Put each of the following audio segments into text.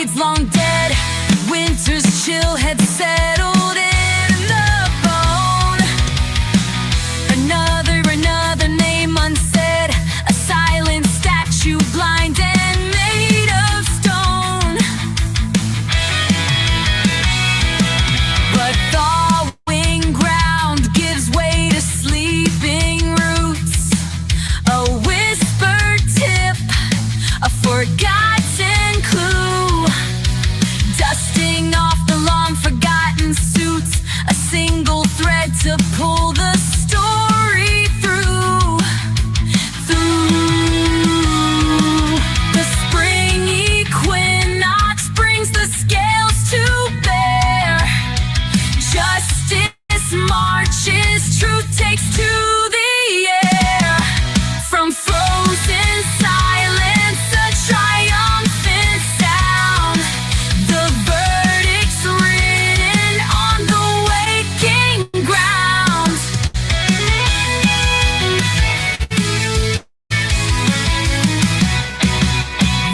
weeds long dead, winter's chill had settled in the bone. Another name unsaid, a silent statue, blind and made of stone. But thawing ground gives way to sleeping roots, a whispered tip, a forgotten clue, dusting off the long forgotten suits, a single thread to pull the story through. The spring equinox brings the scales to bear. Justice marches, truth takes to the air. From frozen silence, a triumphant sound. The verdict's written on the waking ground.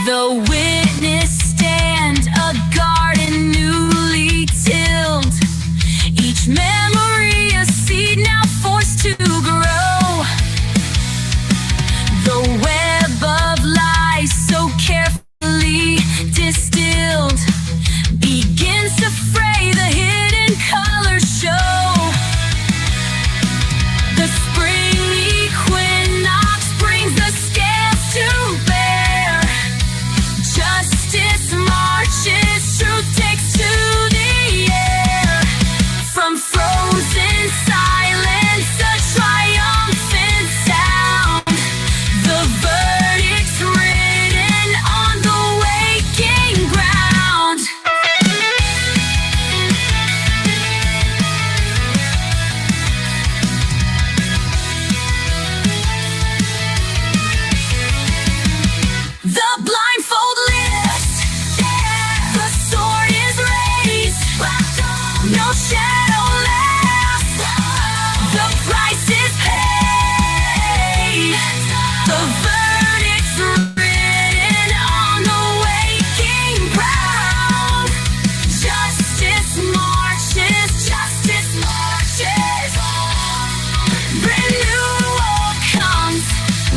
The witness stand, a garden newly tilled. Each memory a seed now forced to grow. The web of lies so carefully distilled begins to fray, the hidden colors show. The spring equinox brings the scales to bear. Justice marches, truth takes to the air. From frozen silence, a triumphant sound. The verdict's written on the waking ground. The blindfold lifts, the sword is raised, no shadow laughs, the price is paid. The verdict's written on the waking ground. Justice marches, justice marches. Renewal comes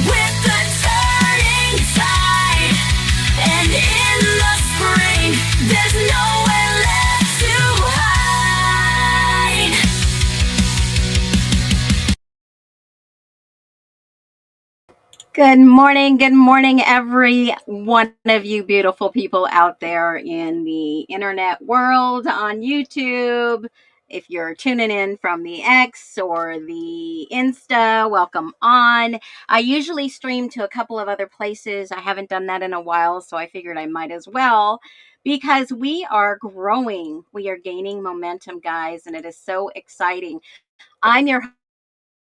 with the turning tide, and in the spring there's nowhere left to hide. Good morning, every one of you beautiful people out there in the internet world, on YouTube. If you're tuning in from the X or the Insta, welcome on. I usually stream to a couple of other places. I haven't done that in a while, so I figured I might as well, because we are growing. We are gaining momentum, guys, and it is so exciting. I'm your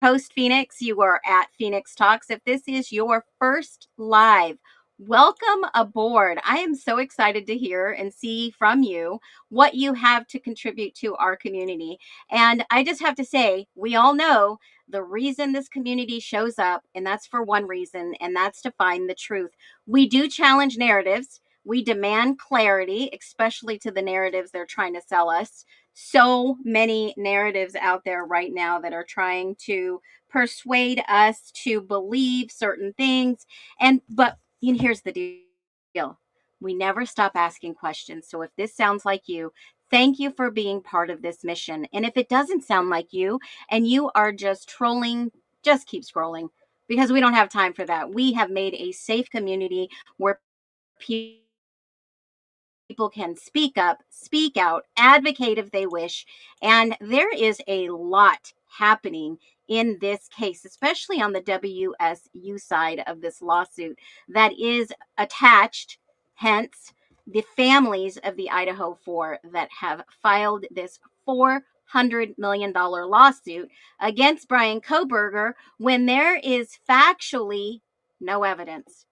host, Phoenix. You are at Phoenix Talks. If this is your first live, welcome aboard. I am so excited to hear and see from you what you have to contribute to our community. And I just have to say, we all know the reason this community shows up, and that's for one reason, and that's to find the truth. We do challenge narratives. We demand clarity, especially to the narratives they're trying to sell us. So many narratives out there right now that are trying to persuade us to believe certain things. But here's the deal. We never stop asking questions. So if this sounds like you, thank you for being part of this mission. And if it doesn't sound like you and you are just trolling, just keep scrolling, because we don't have time for that. We have made a safe community where people can speak up, speak out, advocate if they wish. And there is a lot happening in this case, especially on the WSU side of this lawsuit that is attached, hence the families of the IDAHO4 that have filed this $400 million lawsuit against Bryan Kohberger when there is factually no evidence.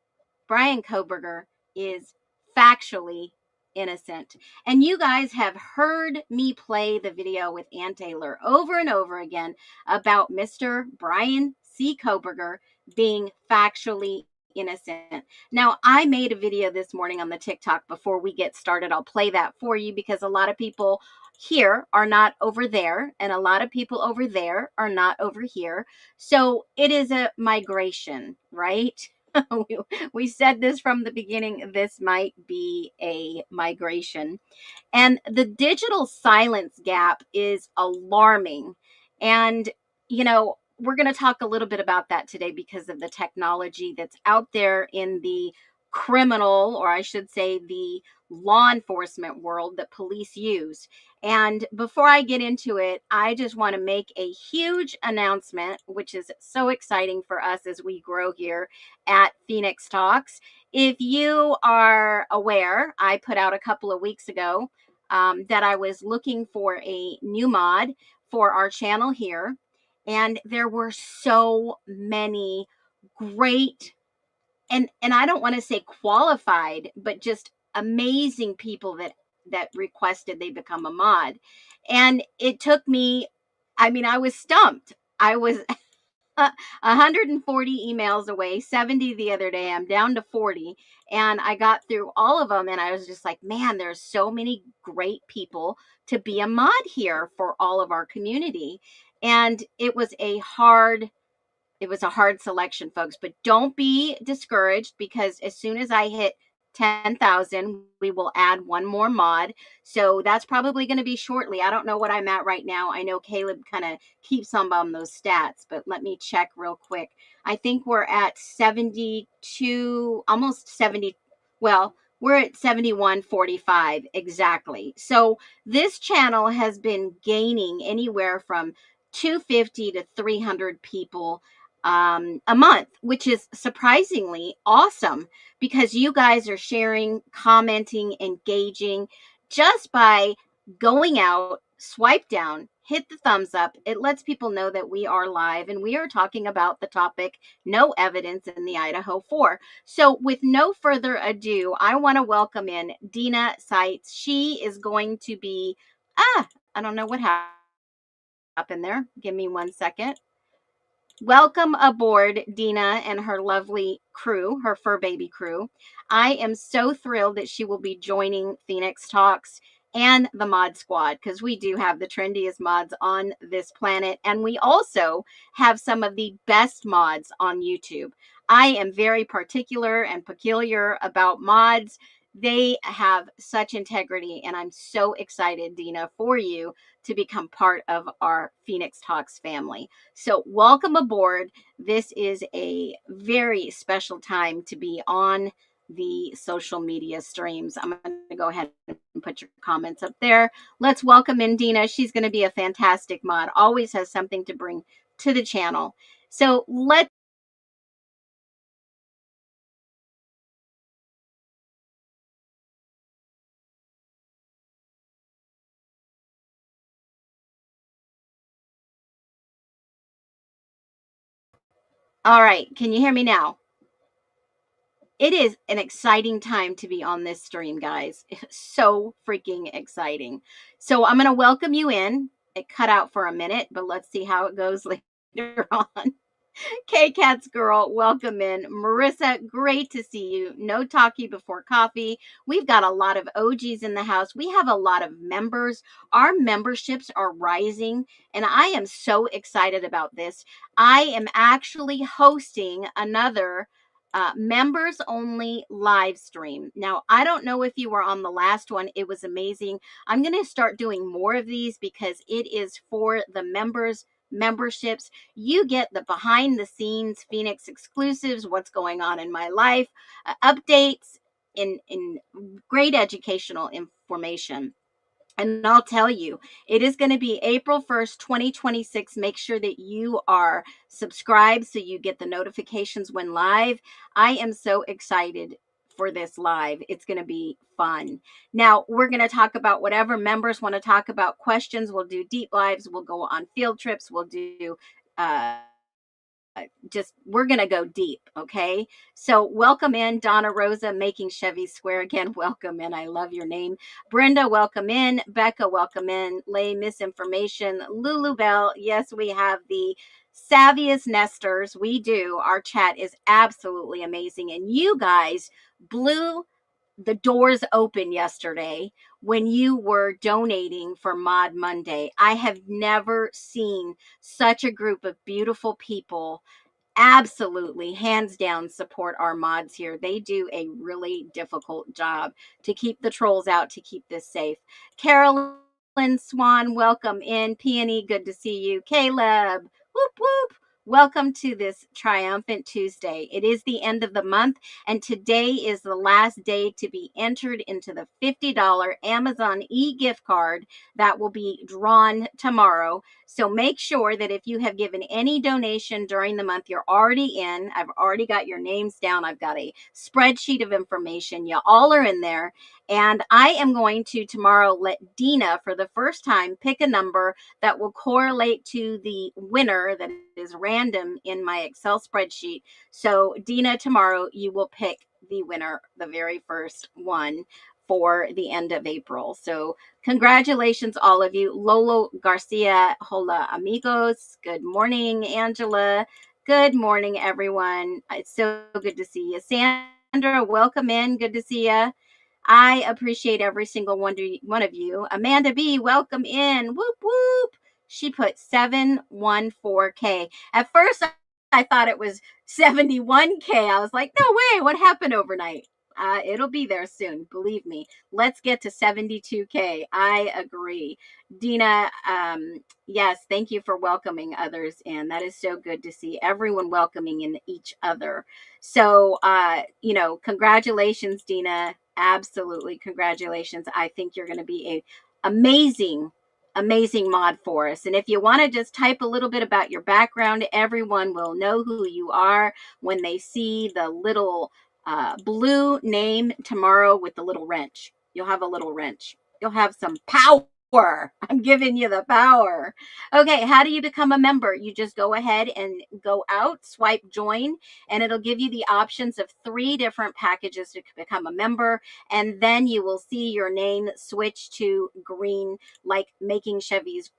Bryan Kohberger is factually innocent. And you guys have heard me play the video with Ann Taylor over and over again about Mr. Bryan C. Kohberger being factually innocent. Now, I made a video this morning on the TikTok before we get started. I'll play that for you because a lot of people here are not over there, and a lot of people over there are not over here. So it is a migration, right? We said this from the beginning. This might be a migration. And the digital silence gap is alarming. And, we're going to talk a little bit about that today because of the technology that's out there in the criminal, or I should say, the law enforcement world that police use. And before I get into it, I just want to make a huge announcement, which is so exciting for us as we grow here at Phoenix Talks. If you are aware, I put out a couple of weeks ago that I was looking for a new mod for our channel here. And there were so many great, and I don't want to say qualified, but just amazing people that requested they become a mod. And it took me, I was stumped. I was 140 emails away, 70 the other day. I'm down to 40. And I got through all of them. And I was just like, man, there's so many great people to be a mod here for all of our community. And it was a hard selection, folks, but don't be discouraged because as soon as I hit 10,000, we will add one more mod. So that's probably going to be shortly. I don't know what I'm at right now. I know Caleb kind of keeps on those stats, but let me check real quick. I think we're at 72, almost 70. Well, we're at 7145 exactly. So this channel has been gaining anywhere from 250 to 300 people a month, which is surprisingly awesome because you guys are sharing, commenting, engaging just by going out, swipe down, hit the thumbs up. It lets people know that we are live and we are talking about the topic, no evidence in the Idaho 4. So with no further ado, I want to welcome in Dina Seitz. She is going to be, I don't know what happened there. Give me 1 second. Welcome aboard, Dina and her lovely crew, her fur baby crew. I am so thrilled that she will be joining Phoenix Talks and the Mod Squad because we do have the trendiest mods on this planet. And we also have some of the best mods on YouTube. I am very particular and peculiar about mods. They have such integrity, and I'm so excited, Dina, for you to become part of our Phoenix Talks family. So welcome aboard. This is a very special time to be on the social media streams. I'm going to go ahead and put your comments up there. Let's welcome in Dina. She's going to be a fantastic mod. Always has something to bring to the channel. So let's All right. Can you hear me now? It is an exciting time to be on this stream, guys. So freaking exciting. So I'm going to welcome you in. It cut out for a minute, but let's see how it goes later on. K-Cat's girl, welcome in. Marissa, great to see you. No talkie before coffee. We've got a lot of OGs in the house. We have a lot of members. Our memberships are rising, and I am so excited about this. I am actually hosting another members only live stream. Now, I don't know if you were on the last one. It was amazing. I'm going to start doing more of these because it is for the memberships. You get the behind the scenes Phoenix exclusives, what's going on in my life, updates in great educational information. And I'll tell you, it is going to be April 1st, 2026. Make sure that you are subscribed so you get the notifications when live. I am so excited for this live. It's going to be fun. Now, we're going to talk about whatever members want to talk about, questions. We'll do deep lives. We'll go on field trips. We'll do we're going to go deep. Okay. So welcome in Donna Rosa, making Chevy Square again. Welcome in. I love your name. Brenda, welcome in. Becca, welcome in. Lay Misinformation. Lulu Bell. Yes, we have the savviest nesters. We do. Our chat is absolutely amazing. And you guys blew the doors open yesterday when you were donating for Mod Monday. I have never seen such a group of beautiful people absolutely hands down support our mods here. They do a really difficult job to keep the trolls out, to keep this safe. Carolyn Swan, welcome in. Peony, good to see you. Caleb, whoop whoop, welcome to this triumphant Tuesday. It is the end of the month, and today is the last day to be entered into the $50 Amazon e-gift card that will be drawn tomorrow. So make sure that if you have given any donation during the month, you're already in. I've already got your names down. I've got a spreadsheet of information. You all are in there. And I am going to tomorrow let Dina, for the first time, pick a number that will correlate to the winner that is random in my Excel spreadsheet. So Dina, tomorrow you will pick the winner, the very first one for the end of April. So congratulations, all of you. Lolo Garcia, hola amigos. Good morning, Angela. Good morning, everyone. It's so good to see you. Sandra, welcome in. Good to see you. I appreciate every single one of you. Amanda B, welcome in. Whoop, whoop. She put 714K. At first, I thought it was 71K. I was like, no way. What happened overnight? It'll be there soon. Believe me. Let's get to 72K. I agree. Dina, yes, thank you for welcoming others in. That is so good to see everyone welcoming in each other. So, congratulations, Dina. Absolutely. Congratulations. I think you're going to be a amazing mod for us. And if you want to just type a little bit about your background, everyone will know who you are when they see the little blue name tomorrow with the little wrench. You'll have a little wrench. You'll have some power. I'm giving you the power. Okay, how do you become a member? You just go ahead and go out, swipe join, and it'll give you the options of 3 different packages to become a member. And then you will see your name switch to green, like Making Chevy's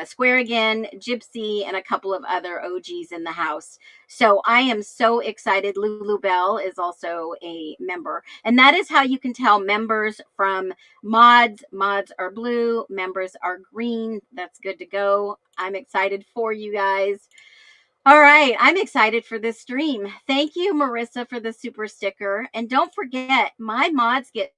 Square Again, Gypsy, and a couple of other OGs in the house. So I am so excited. Lulu Bell is also a member. And that is how you can tell members from mods. Mods are blue, members are green. That's good to go. I'm excited for you guys. All right, I'm excited for this stream. Thank you, Marissa, for the super sticker. And don't forget, my mods get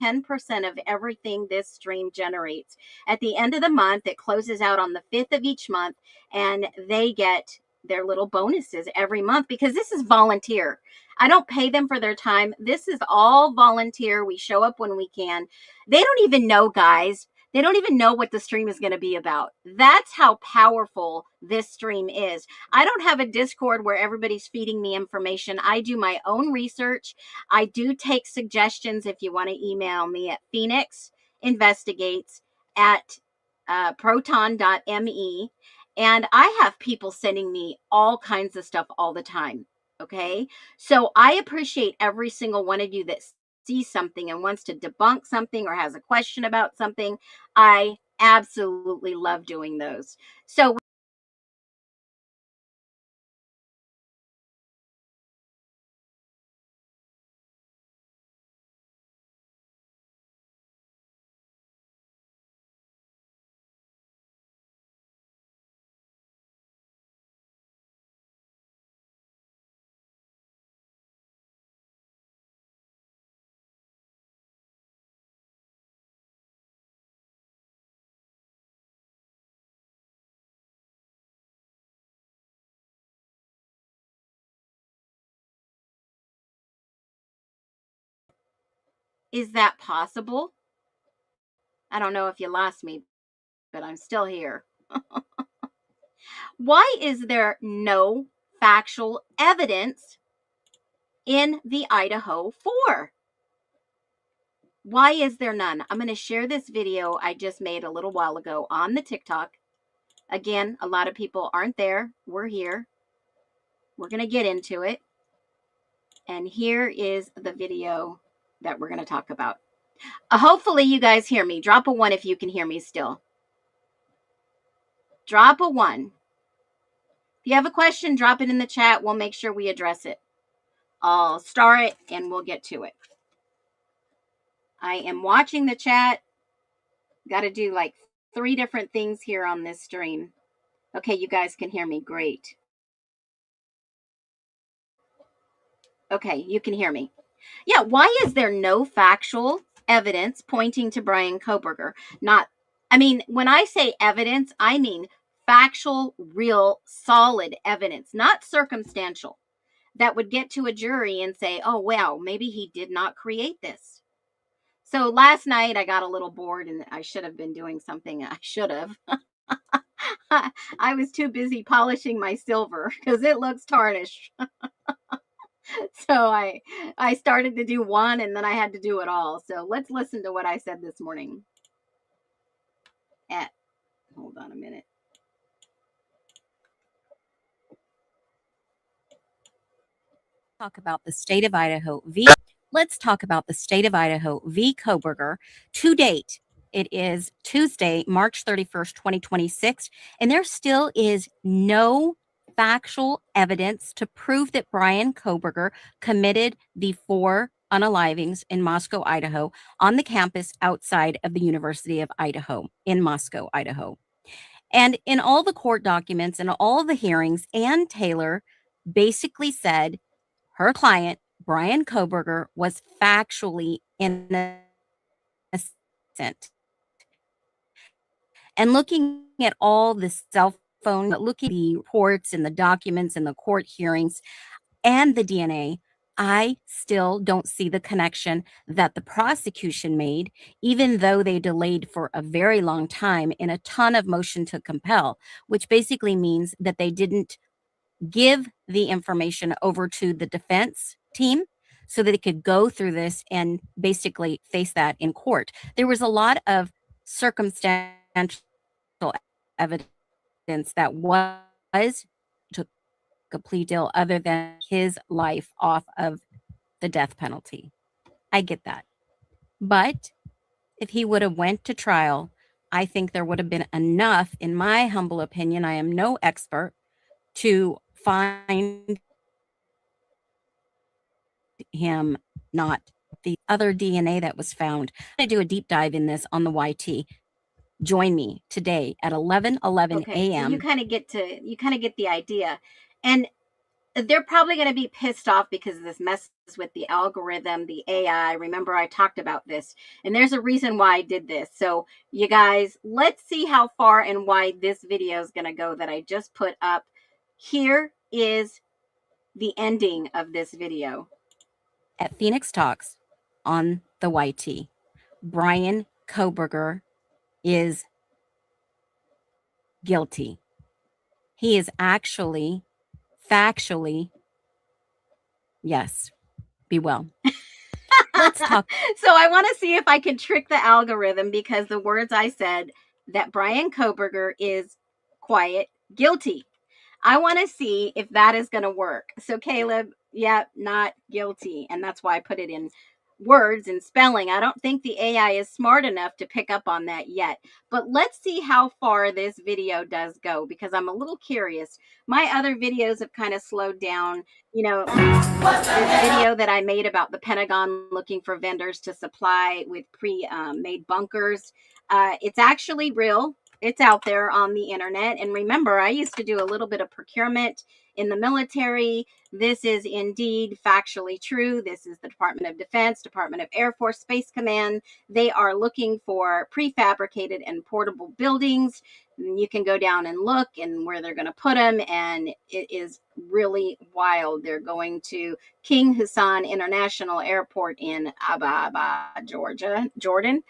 10% of everything this stream generates. At the end of the month, it closes out on the 5th of each month, and they get their little bonuses every month because this is volunteer. I don't pay them for their time. This is all volunteer. We show up when we can. They don't even know, guys. They don't even know what the stream is going to be about. That's how powerful this stream is. I don't have a Discord where everybody's feeding me information. I do my own research. I do take suggestions if you want to email me at phoenixinvestigates at proton.me. And I have people sending me all kinds of stuff all the time. Okay. So I appreciate every single one of you that sees something and wants to debunk something or has a question about something. I absolutely love doing those. So is that possible? I don't know if you lost me, but I'm still here. Why is there no factual evidence in the Idaho 4? Why is there none? I'm going to share this video I just made a little while ago on the TikTok. Again, a lot of people aren't there. We're here. We're going to get into it. And here is the video that we're going to talk about. Hopefully you guys hear me. Drop a 1 if you can hear me still. Drop a 1. you have a question, drop it in the chat. We'll make sure we address it. I'll star it and we'll get to it. I am watching the chat. Got to do like 3 different things here on this stream. Okay, you guys can hear me. Great. Okay, you can hear me. Yeah, why is there no factual evidence pointing to Bryan Kohberger? When I say evidence, I mean factual, real, solid evidence, not circumstantial, that would get to a jury and say, oh, wow, maybe he did not create this. So last night I got a little bored and I should have been doing something. I should have. I was too busy polishing my silver because it looks tarnished. So I started to do one and then I had to do it all. So let's listen to what I said this morning. Hold on a minute. Talk about the state of Idaho v. Let's talk about the state of Idaho v. Kohberger. To date, it is Tuesday, March 31st, 2026, and there still is no factual evidence to prove that Bryan Kohberger committed the 4 unalivings in Moscow, Idaho, on the campus outside of the University of Idaho in Moscow, Idaho. And in all the court documents and all the hearings, Ann Taylor basically said her client, Bryan Kohberger, was factually innocent. And looking at all the cell phone, looking at the reports and the documents and the court hearings and the DNA, I still don't see the connection that the prosecution made, even though they delayed for a very long time in a ton of motion to compel, which basically means that they didn't give the information over to the defense team so that it could go through this and basically face that in court. There was a lot of circumstantial evidence that was took a plea deal other than his life off of the death penalty. I get that. But if he would have went to trial, I think there would have been enough, in my humble opinion, I am no expert, to find him not the other DNA that was found. I'm going to do a deep dive in this on the YT. Join me today at 11:11 a.m. So you kind of get the idea. And they're probably going to be pissed off because this messes with the algorithm, the AI. Remember, I talked about this, and there's a reason why I did this. So you guys, let's see how far and wide this video is going to go that I just put up. Here is the ending of this video. At Phoenix Talks on the YT, Bryan Kohberger is guilty. He is actually, factually, yes, be well. Let's talk. So I want to see if I can trick the algorithm because the words I said that Bryan Kohberger is quiet, guilty. I want to see if that is going to work. So Caleb, yeah, not guilty. And that's why I put it in words and spelling. I don't think the AI is smart enough to pick up on that yet. But let's see how far this video does go because I'm a little curious. My other videos have kind of slowed down. You know, this video that I made about the Pentagon looking for vendors to supply with pre-made bunkers. It's actually real. It's out there on the internet. And remember, I used to do a little bit of procurement in the military. This is indeed factually true. This is the Department of Defense, Department of Air Force, Space Command. They are looking for prefabricated and portable buildings. You can go down and look and where they're going to put them. And it is really wild. They're going to King Hassan International Airport in Jordan.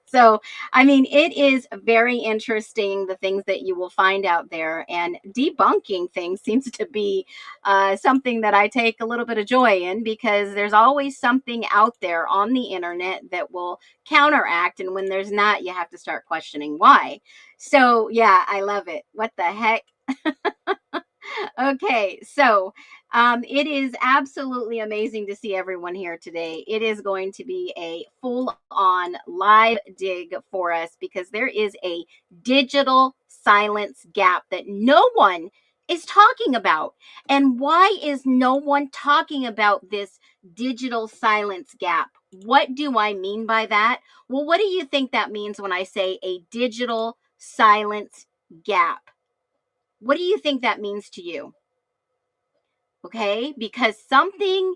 So, I mean, it is very interesting, the things that you will find out there, and debunking things seems to be something that I take a little bit of joy in because there's always something out there on the internet that will counteract. And when there's not, you have to start questioning why. So, yeah, I love it. What the heck? Okay, so it is absolutely amazing to see everyone here today. It is going to be a full-on live dig for us because there is a digital silence gap that no one is talking about. And why is no one talking about this digital silence gap? What do I mean by that? Well, what do you think that means when I say a digital silence gap? What do you think that means to you? Okay, because something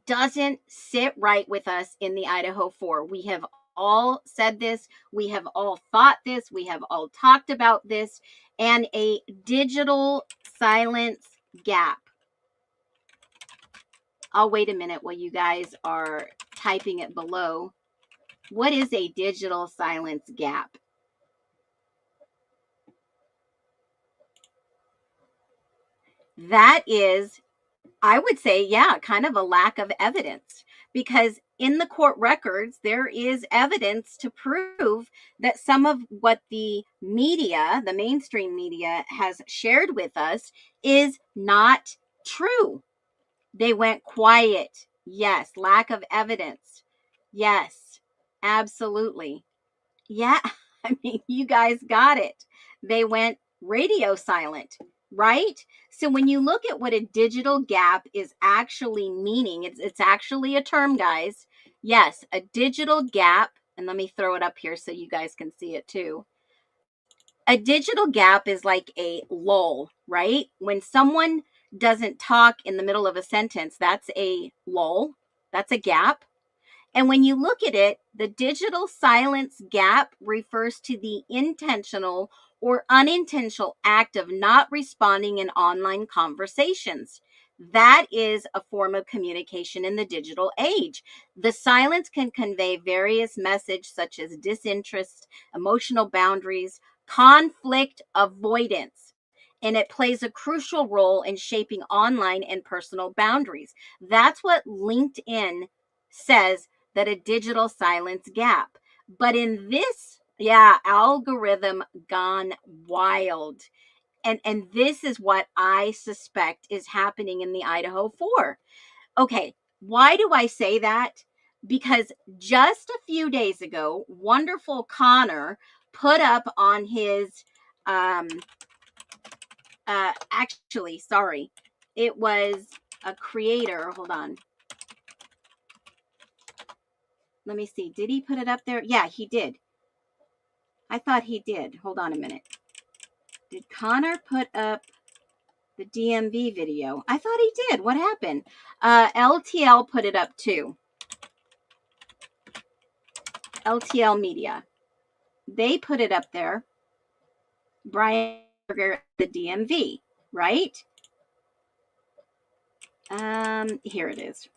doesn't sit right with us in the Idaho 4. We have all said this, we have all thought this, we have all talked about this, and a digital silence gap. I'll wait a minute while you guys are typing it below. What is a digital silence gap? That is, I would say, yeah, kind of a lack of evidence, because in the court records, there is evidence to prove that some of what the media, the mainstream media, has shared with us is not true. They went quiet. Yes. Lack of evidence. Yes, absolutely. Yeah. I mean, you guys got it. They went radio silent, right? So when you look at what a digital gap is actually meaning, it's actually a term, guys. Yes, a digital gap, and let me throw it up here so you guys can see it too. A digital gap is like a lull, right? When someone doesn't talk in the middle of a sentence, that's a lull. That's a gap. And when you look at it, the digital silence gap refers to the intentional or unintentional act of not responding in online conversations. That is a form of communication in the digital age. The silence can convey various messages such as disinterest, emotional boundaries, conflict avoidance, and it plays a crucial role in shaping online and personal boundaries. That's what LinkedIn says, that a digital silence gap. But in this, yeah, algorithm gone wild. And this is what I suspect is happening in the Idaho 4. Okay, why do I say that? Because just a few days ago, wonderful Connor put up on his actually, sorry, it was a creator. Hold on. Let me see. Did he put it up there? Yeah, he did. I thought he did. Hold on a minute. Did Connor put up the DMV video? I thought he did. What happened? LTL put it up too. LTL Media. They put it up there. Brian Berger, the DMV, right? Here it is.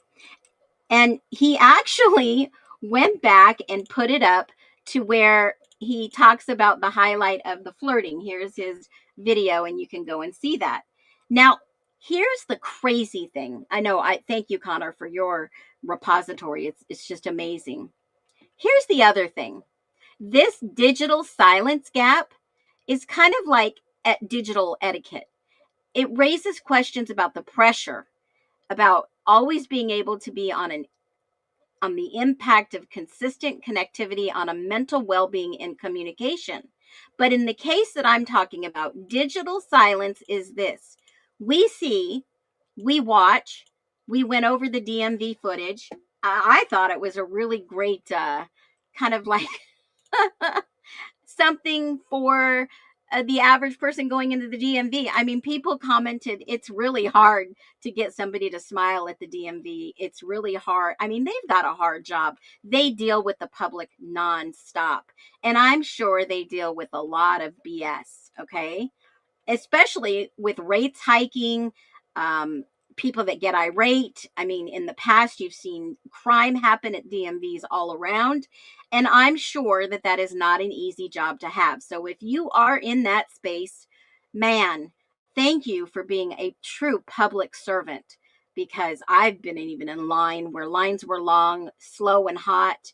And he actually went back and put it up to where he talks about the highlight of the flirting. Here's his video, and you can go and see that. Now, here's the crazy thing. I thank you, Connor, for your repository. It's just amazing. Here's the other thing. This digital silence gap is kind of like digital etiquette. It raises questions about the pressure, about always being able to be on the impact of consistent connectivity on a mental well-being and communication. But in the case that I'm talking about, digital silence is this. We see, we watch, we went over the DMV footage. I thought it was a really great kind of like something for the average person going into the DMV. I mean, people commented it's really hard to get somebody to smile at the DMV. It's really hard. I mean, they've got a hard job. They deal with the public nonstop. And I'm sure they deal with a lot of BS, okay? Especially with rates hiking, people that get irate. I mean, in the past, you've seen crime happen at DMVs all around. And I'm sure that that is not an easy job to have. So if you are in that space, man, thank you for being a true public servant, because I've been even in line where lines were long, slow, and hot.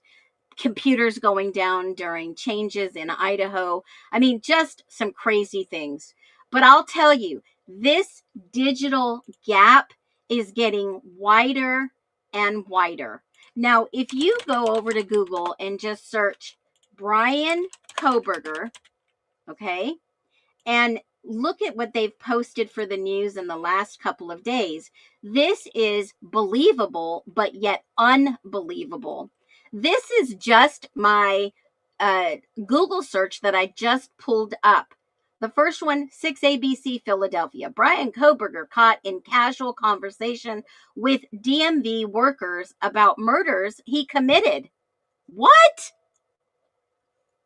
Computers going down during changes in Idaho. I mean, just some crazy things. But I'll tell you, this digital gap is getting wider and wider. Now, if you go over to Google and just search Brian Kohberger, okay, and look at what they've posted for the news in the last couple of days. This is believable, but yet unbelievable. This is just my Google search that I just pulled up. The first one, 6ABC Philadelphia. Brian Koberger caught in casual conversation with DMV workers about murders he committed. What?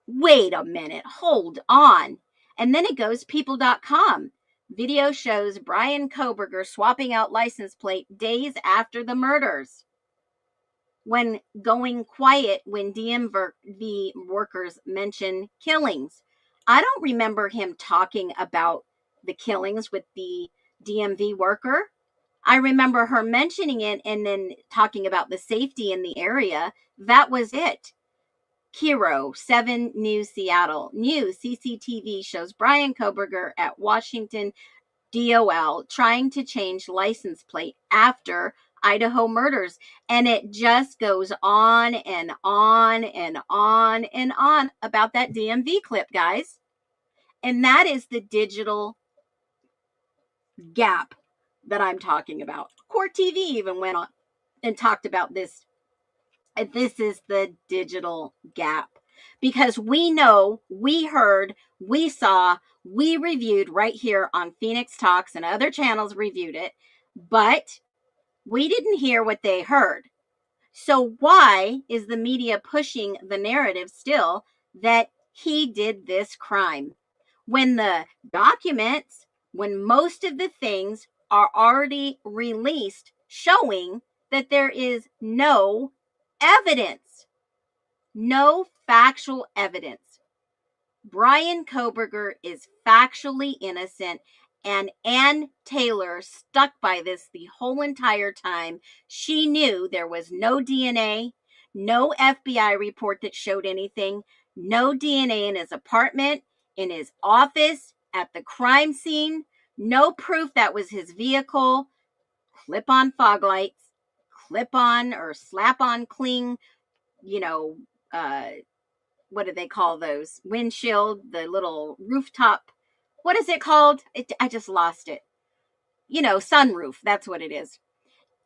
Wait a minute. Hold on. And then it goes people.com. Video shows Brian Koberger swapping out license plate days after the murders. When going quiet when DMV workers mention killings. I don't remember him talking about the killings with the DMV worker. I remember her mentioning it and then talking about the safety in the area. That was it. Kiro, 7 News Seattle. News CCTV shows Brian Koberger at Washington DOL trying to change license plate after Idaho murders. And it just goes on and on and on and on about that DMV clip, guys. And that is the digital gap that I'm talking about. Court TV even went on and talked about this. And this is the digital gap. Because we know, we heard, we saw, we reviewed right here on Phoenix Talks, and other channels reviewed it, but we didn't hear what they heard. So why is the media pushing the narrative still that he did this crime? When the documents, when most of the things are already released showing that there is no evidence, no factual evidence. Brian Koberger is factually innocent, and Ann Taylor stuck by this the whole entire time. She knew there was no DNA, no FBI report that showed anything, no DNA in his apartment, in his office, at the crime scene, no proof that was his vehicle. Clip-on fog lights, clip-on or slap-on cling, what do they call those? Windshield, the little rooftop. What is it called? I just lost it. Sunroof. That's what it is.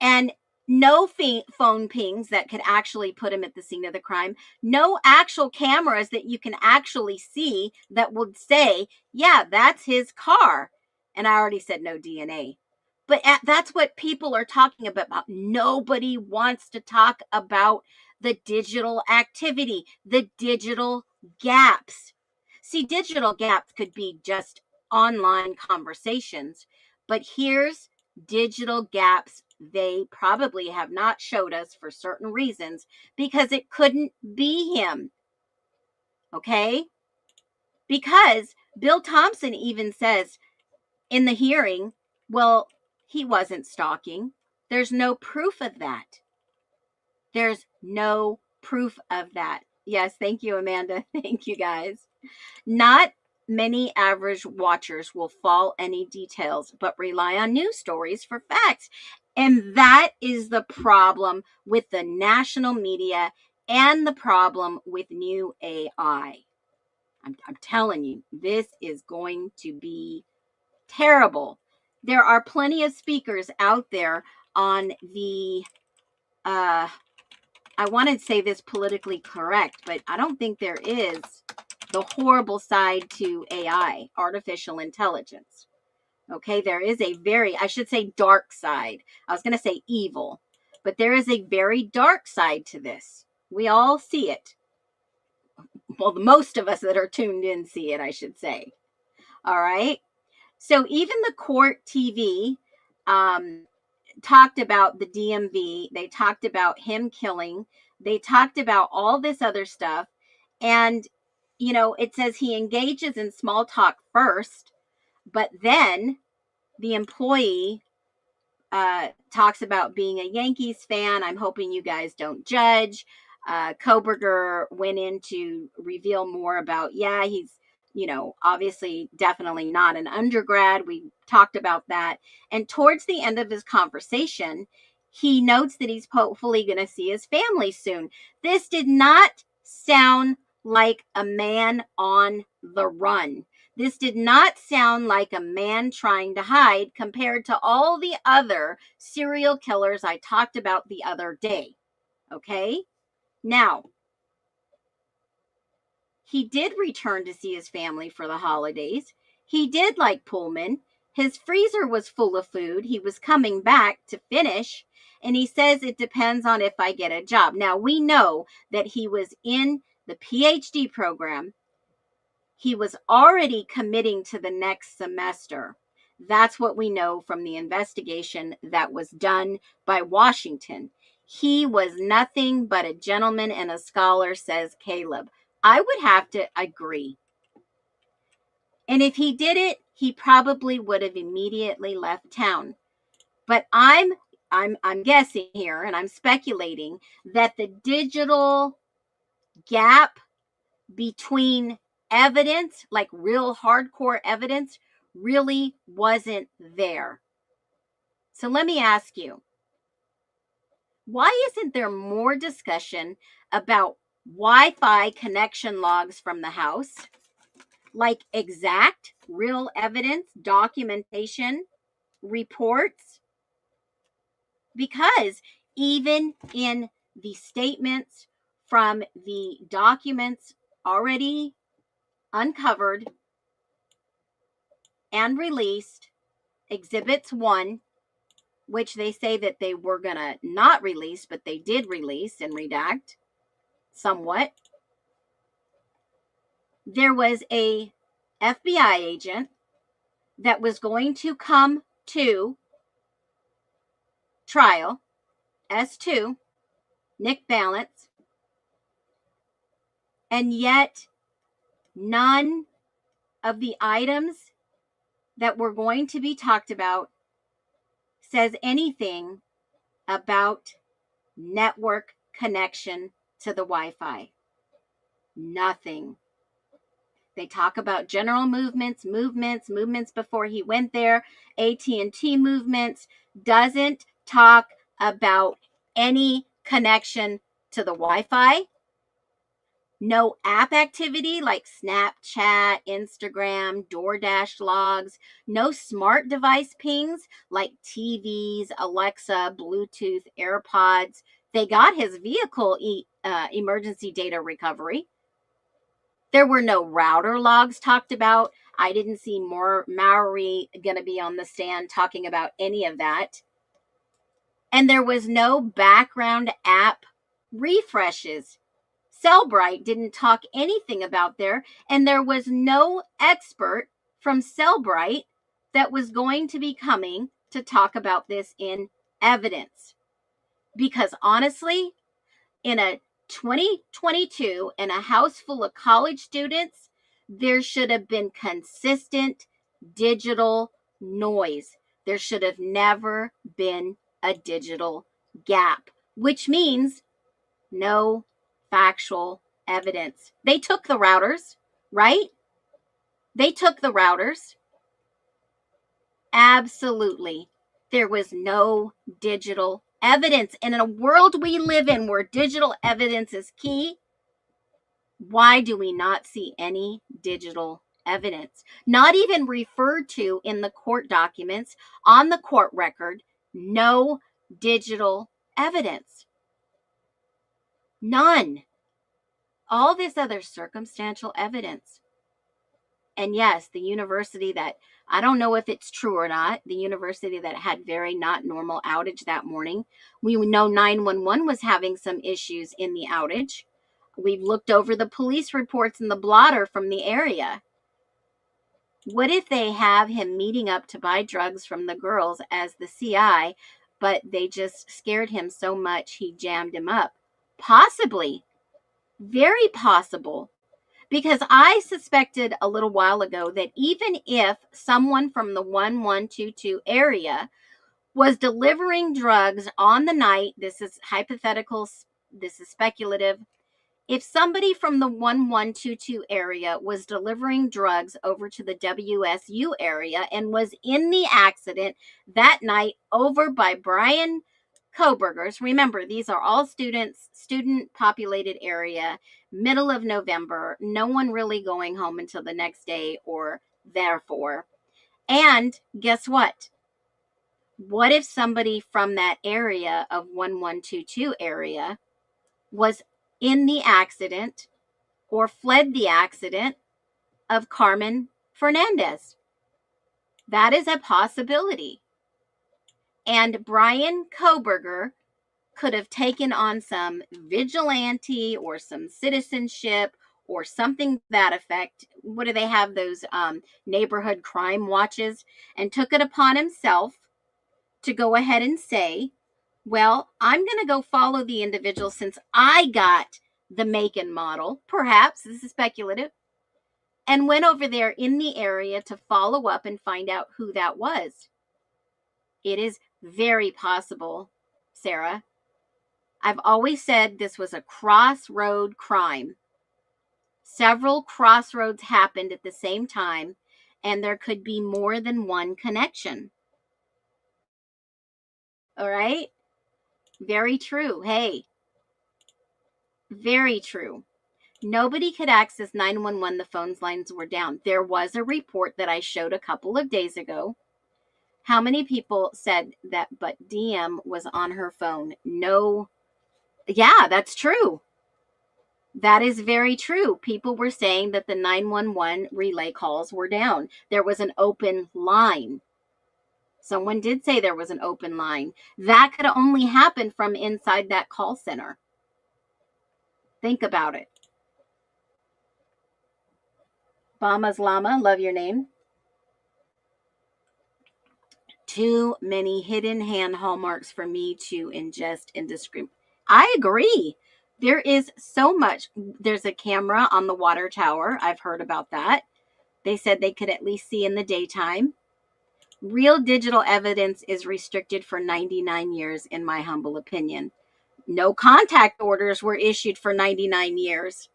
And no phone pings that could actually put him at the scene of the crime. No actual cameras that you can actually see that would say, yeah, that's his car. And I already said no DNA. But that's what people are talking about. Nobody wants to talk about the digital activity, the digital gaps. See, digital gaps could be just online conversations, but here's digital gaps they probably have not showed us for certain reasons because it couldn't be him. Okay? Because Bill Thompson even says in the hearing, well, he wasn't stalking. There's no proof of that. There's no proof of that. Yes, thank you, Amanda. Thank you, guys. Not many average watchers will follow any details, but rely on news stories for facts. And that is the problem with the national media and the problem with new AI. I'm telling you, this is going to be terrible. There are plenty of speakers out there on the, I want to say this politically correct, but I don't think there is, the horrible side to AI, artificial intelligence. Okay, there is a very, I should say dark side. I was going to say evil, but there is a very dark side to this. We all see it. Well, most of us that are tuned in see it, I should say. All right. So even the court TV talked about the DMV. They talked about him killing. They talked about all this other stuff. And, it says he engages in small talk first, but then the employee talks about being a Yankees fan. I'm hoping you guys don't judge. Koberger went in to reveal more about, he's, obviously definitely not an undergrad. We talked about that. And towards the end of his conversation, he notes that he's hopefully going to see his family soon. This did not sound like a man on the run. This did not sound like a man trying to hide compared to all the other serial killers I talked about the other day. Okay? Now, he did return to see his family for the holidays. He did like Pullman. His freezer was full of food. He was coming back to finish. And he says it depends on if I get a job. Now, we know that he was in the PhD program. He was already committing to the next semester. That's what we know from the investigation that was done by Washington. He was nothing but a gentleman and a scholar, says Caleb. I would have to agree. And if he did it, he probably would have immediately left town. But I'm guessing here, and I'm speculating that the digital gap between evidence, like real hardcore evidence, really wasn't there. So let me ask you, why isn't there more discussion about Wi-Fi connection logs from the house, like exact real evidence, documentation, reports? Because even in the statements from the documents already uncovered and released, exhibits 1, which they say that they were going to not release, but they did release and redact somewhat. There was a FBI agent that was going to come to trial, S2, Nick Balance, and yet none of the items that were going to be talked about says anything about network connection to the Wi-Fi. Nothing. They talk about general movements before he went there, AT&T movements, doesn't talk about any connection to the Wi-Fi. No app activity like Snapchat, Instagram, DoorDash logs. No smart device pings like TVs, Alexa, Bluetooth, AirPods. They got his vehicle emergency data recovery. There were no router logs talked about. I didn't see Maury going to be on the stand talking about any of that. And there was no background app refreshes. Cellbrite didn't talk anything about there, and there was no expert from Cellbrite that was going to be coming to talk about this in evidence. Because honestly, in a 2022, in a house full of college students, there should have been consistent digital noise. There should have never been a digital gap, which means no factual evidence. They took the routers, right? They took the routers. Absolutely. There was no digital evidence. And in a world we live in where digital evidence is key, why do we not see any digital evidence? Not even referred to in the court documents, on the court record, no digital evidence. None. All this other circumstantial evidence. And yes, the university that, I don't know if it's true or not, the university that had very not normal outage that morning. We know 911 was having some issues in the outage. We've looked over the police reports in the blotter from the area. What if they have him meeting up to buy drugs from the girls as the CI, but they just scared him so much he jammed him up? Possibly. Very possible. Because I suspected a little while ago that even if someone from the 1122 area was delivering drugs on the night, this is hypothetical, this is speculative, if somebody from the 1122 area was delivering drugs over to the WSU area and was in the accident that night over by Brian Coburgers. Remember, these are all students, student populated area, middle of November, no one really going home until the next day or therefore. And guess what? What if somebody from that area of 1122 area was in the accident or fled the accident of Carmen Fernandez? That is a possibility. And Brian Koberger could have taken on some vigilante or some citizenship or something to that effect. What do they have, those neighborhood crime watches? And took it upon himself to go ahead and say, well, I'm going to go follow the individual since I got the make and model. Perhaps, this is speculative. And went over there in the area to follow up and find out who that was. It is very possible, Sarah. I've always said this was a crossroad crime. Several crossroads happened at the same time, and there could be more than one connection. All right? Very true. Hey, very true. Nobody could access 911. The phone lines were down. There was a report that I showed a couple of days ago. How many people said that, but DM was on her phone? No. Yeah, that's true. That is very true. People were saying that the 911 relay calls were down. There was an open line. Someone did say there was an open line. That could only happen from inside that call center. Think about it. Bama's Llama, love your name. Too many hidden hand hallmarks for me to ingest indiscriminately. I agree. There is so much. There's a camera on the water tower. I've heard about that. They said they could at least see in the daytime. Real digital evidence is restricted for 99 years, in my humble opinion. No contact orders were issued for 99 years.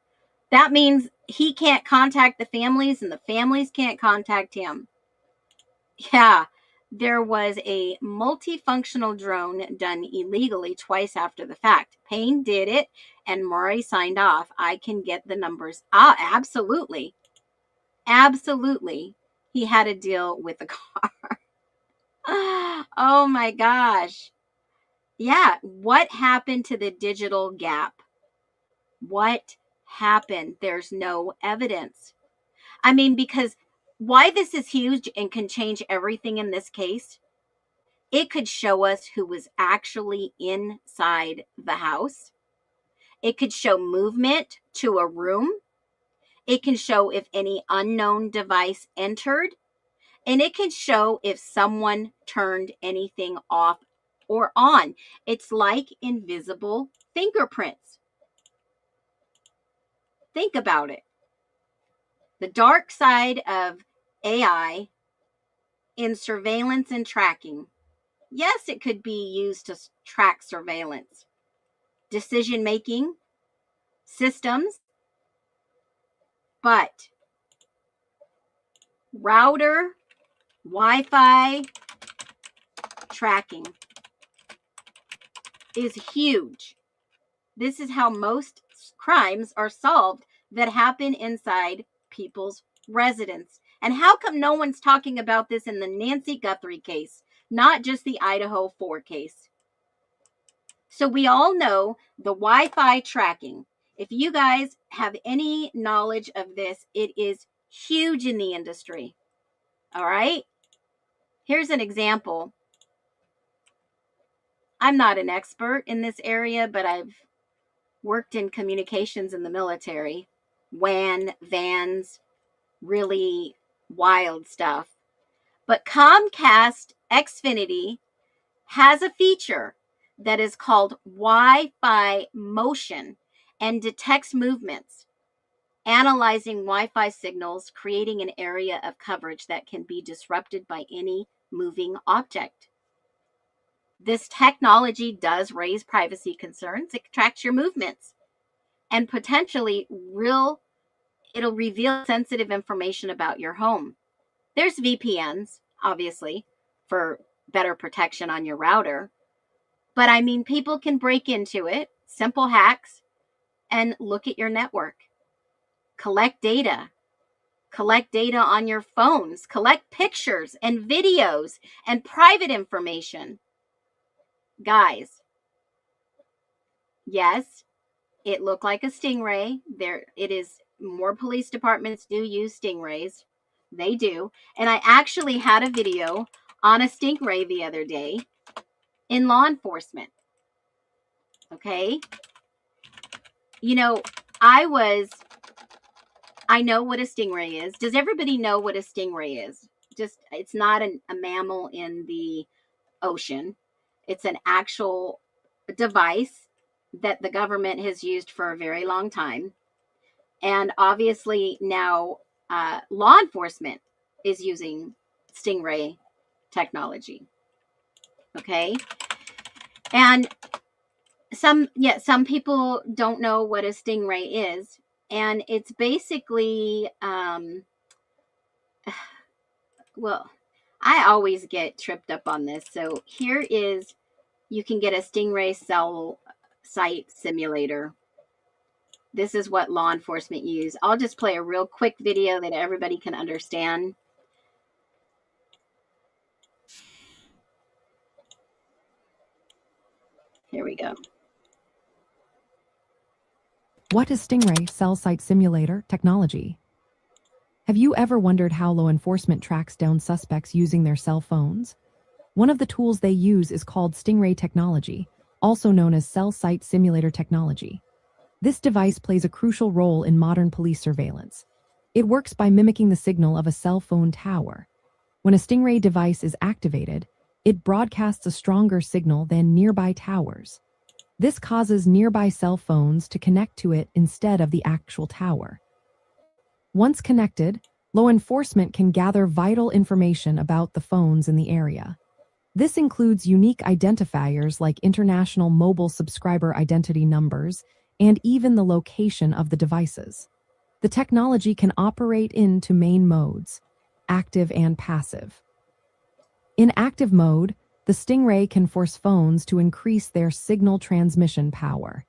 That means he can't contact the families and the families can't contact him. Yeah, there was a multifunctional drone done illegally twice after the fact. Payne did it and Murray signed off. I can get the numbers. Absolutely. Absolutely. He had a deal with the car. Oh my gosh. Yeah. What happened to the digital gap? What happened? There's no evidence. I mean, because why this is huge and can change everything in this case, it could show us who was actually inside the house. It could show movement to a room. It can show if any unknown device entered. And it can show if someone turned anything off or on. It's like invisible fingerprints. Think about it. The dark side of AI in surveillance and tracking. Yes, it could be used to track surveillance, decision making, systems, but router, Wi-Fi tracking is huge. This is how most crimes are solved that happen inside people's residence. And how come no one's talking about this in the Nancy Guthrie case, not just the IDAHO4 case? So we all know the Wi-Fi tracking. If you guys have any knowledge of this, it is huge in the industry. All right. Here's an example. I'm not an expert in this area, but I've worked in communications in the military, WAN, vans, really wild stuff. But Comcast Xfinity has a feature that is called Wi-Fi motion and detects movements, analyzing Wi-Fi signals, creating an area of coverage that can be disrupted by any moving object. This technology does raise privacy concerns. It tracks your movements and potentially it'll reveal sensitive information about your home. There's VPNs, obviously, for better protection on your router. But I mean, people can break into it, simple hacks, and look at your network. Collect data on your phones, collect pictures and videos and private information. Guys, yes, it looked like a stingray. There it is. More police departments do use stingrays. They do. And I actually had a video on a stingray the other day in law enforcement. Okay? You know, I know what a stingray is. Does everybody know what a stingray is? Just, it's not a mammal in the ocean. It's an actual device that the government has used for a very long time. And obviously now law enforcement is using stingray technology. Okay. And some people don't know what a stingray is. And it's basically, well, I always get tripped up on this. So here is, you can get a stingray cell site simulator. This is what law enforcement use. I'll just play a real quick video that everybody can understand. Here we go. What is Stingray Cell Site Simulator technology? Have you ever wondered how law enforcement tracks down suspects using their cell phones? One of the tools they use is called Stingray technology, also known as Cell Site Simulator technology. This device plays a crucial role in modern police surveillance. It works by mimicking the signal of a cell phone tower. When a Stingray device is activated, it broadcasts a stronger signal than nearby towers. This causes nearby cell phones to connect to it instead of the actual tower. Once connected, law enforcement can gather vital information about the phones in the area. This includes unique identifiers like international mobile subscriber identity numbers and even the location of the devices. The technology can operate in two main modes, active and passive. In active mode, the Stingray can force phones to increase their signal transmission power.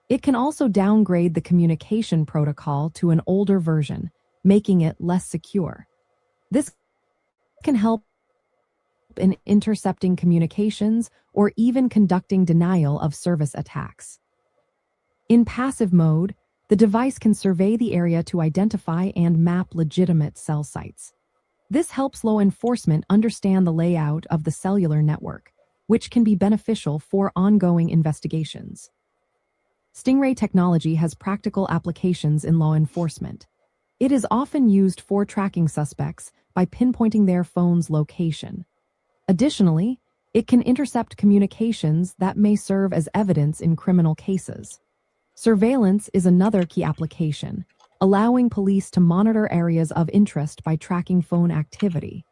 It can also downgrade the communication protocol to an older version, making it less secure. This can help in intercepting communications or even conducting denial of service attacks. In passive mode, the device can survey the area to identify and map legitimate cell sites. This helps law enforcement understand the layout of the cellular network, which can be beneficial for ongoing investigations. Stingray technology has practical applications in law enforcement. It is often used for tracking suspects by pinpointing their phone's location. Additionally, it can intercept communications that may serve as evidence in criminal cases. Surveillance is another key application, allowing police to monitor areas of interest by tracking phone activity.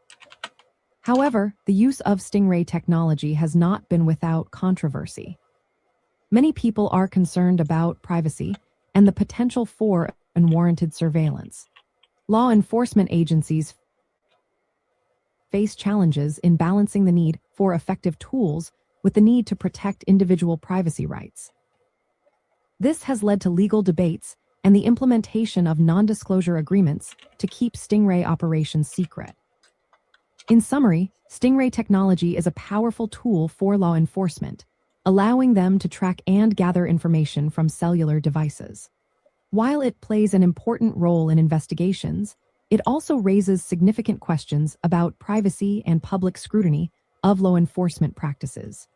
However, the use of Stingray technology has not been without controversy. Many people are concerned about privacy and the potential for unwarranted surveillance. Law enforcement agencies face challenges in balancing the need for effective tools with the need to protect individual privacy rights. This has led to legal debates and the implementation of non-disclosure agreements to keep Stingray operations secret. In summary, Stingray technology is a powerful tool for law enforcement, allowing them to track and gather information from cellular devices. While it plays an important role in investigations, it also raises significant questions about privacy and public scrutiny of law enforcement practices.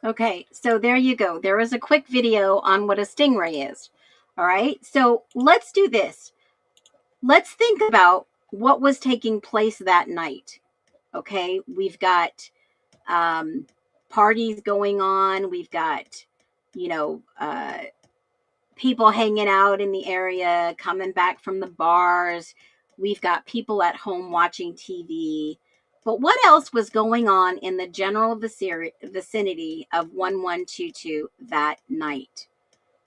Okay, so there you go. There is a quick video on what a stingray is. All right, so let's do this. Let's think about what was taking place that night. Okay, we've got parties going on. We've got, people hanging out in the area, coming back from the bars. We've got people at home watching TV. But what else was going on in the general vicinity of 1122 that night?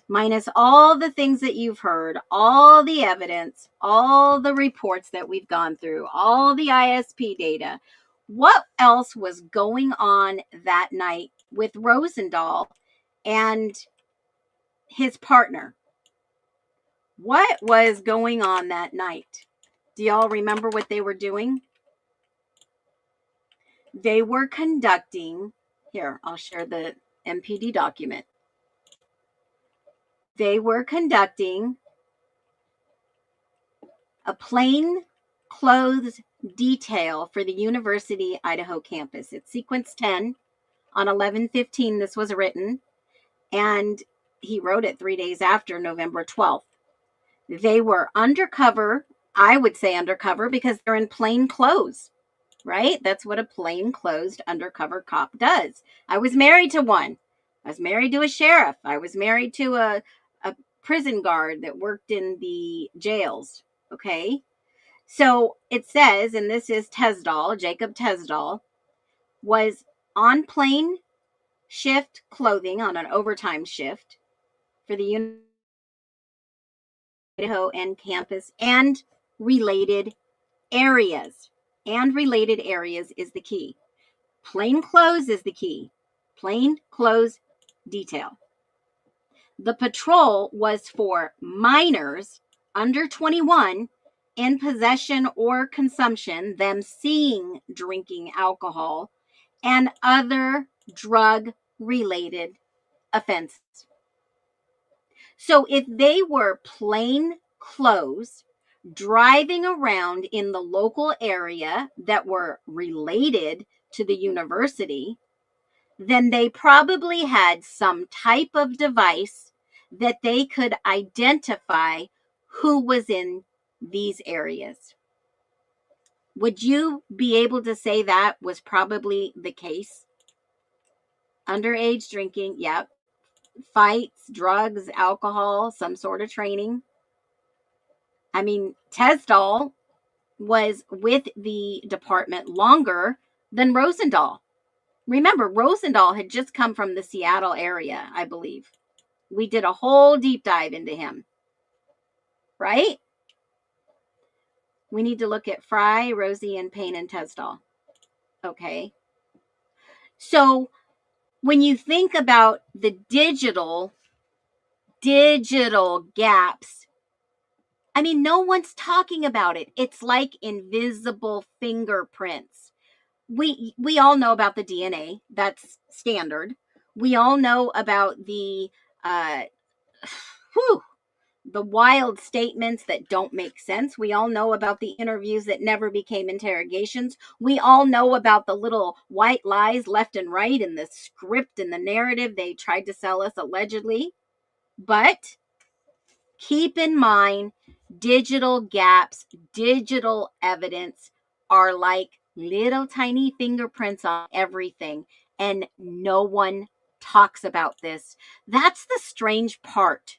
Minus all the things that you've heard, all the evidence, all the reports that we've gone through, all the ISP data. What else was going on that night with Rosendahl and his partner? What was going on that night? Do y'all remember what they were doing? They were conducting, here, I'll share the MPD document. They were conducting a plain clothes detail for the University Idaho campus. It's sequence 10 on 11/15. This was written, and he wrote it 3 days after November 12th. They were undercover. I would say undercover because they're in plain clothes, right? That's what a plain clothes undercover cop does. I was married to one. I was married to a sheriff. I was married to a prison guard that worked in the jails. Okay. So it says, and this is Tesdahl, Jacob Tesdahl, was on plain shift clothing on an overtime shift for the Idaho and campus and related areas. And related areas is the key. Plain clothes is the key. Plain clothes detail. The patrol was for minors under 21 in possession or consumption, them seeing drinking alcohol, and other drug-related offenses. So if they were plain clothes driving around in the local area that were related to the university, then they probably had some type of device that they could identify who was in these areas. Would you be able to say that was probably the case? Underage drinking, yep. Fights, drugs, alcohol, some sort of training. I mean, Tesdahl was with the department longer than Rosendahl. Remember, Rosendahl had just come from the Seattle area, I believe. We did a whole deep dive into him, right? We need to look at Fry, Rosie, and Payne and Tesdahl. Okay. So when you think about the digital gaps, I mean, no one's talking about it. It's like invisible fingerprints. We all know about the DNA. That's standard. We all know about the the wild statements that don't make sense. We all know about the interviews that never became interrogations. We all know about the little white lies left and right in the script and the narrative they tried to sell us allegedly. But keep in mind, digital gaps, digital evidence are like little tiny fingerprints on everything, and no one talks about this. That's the strange part.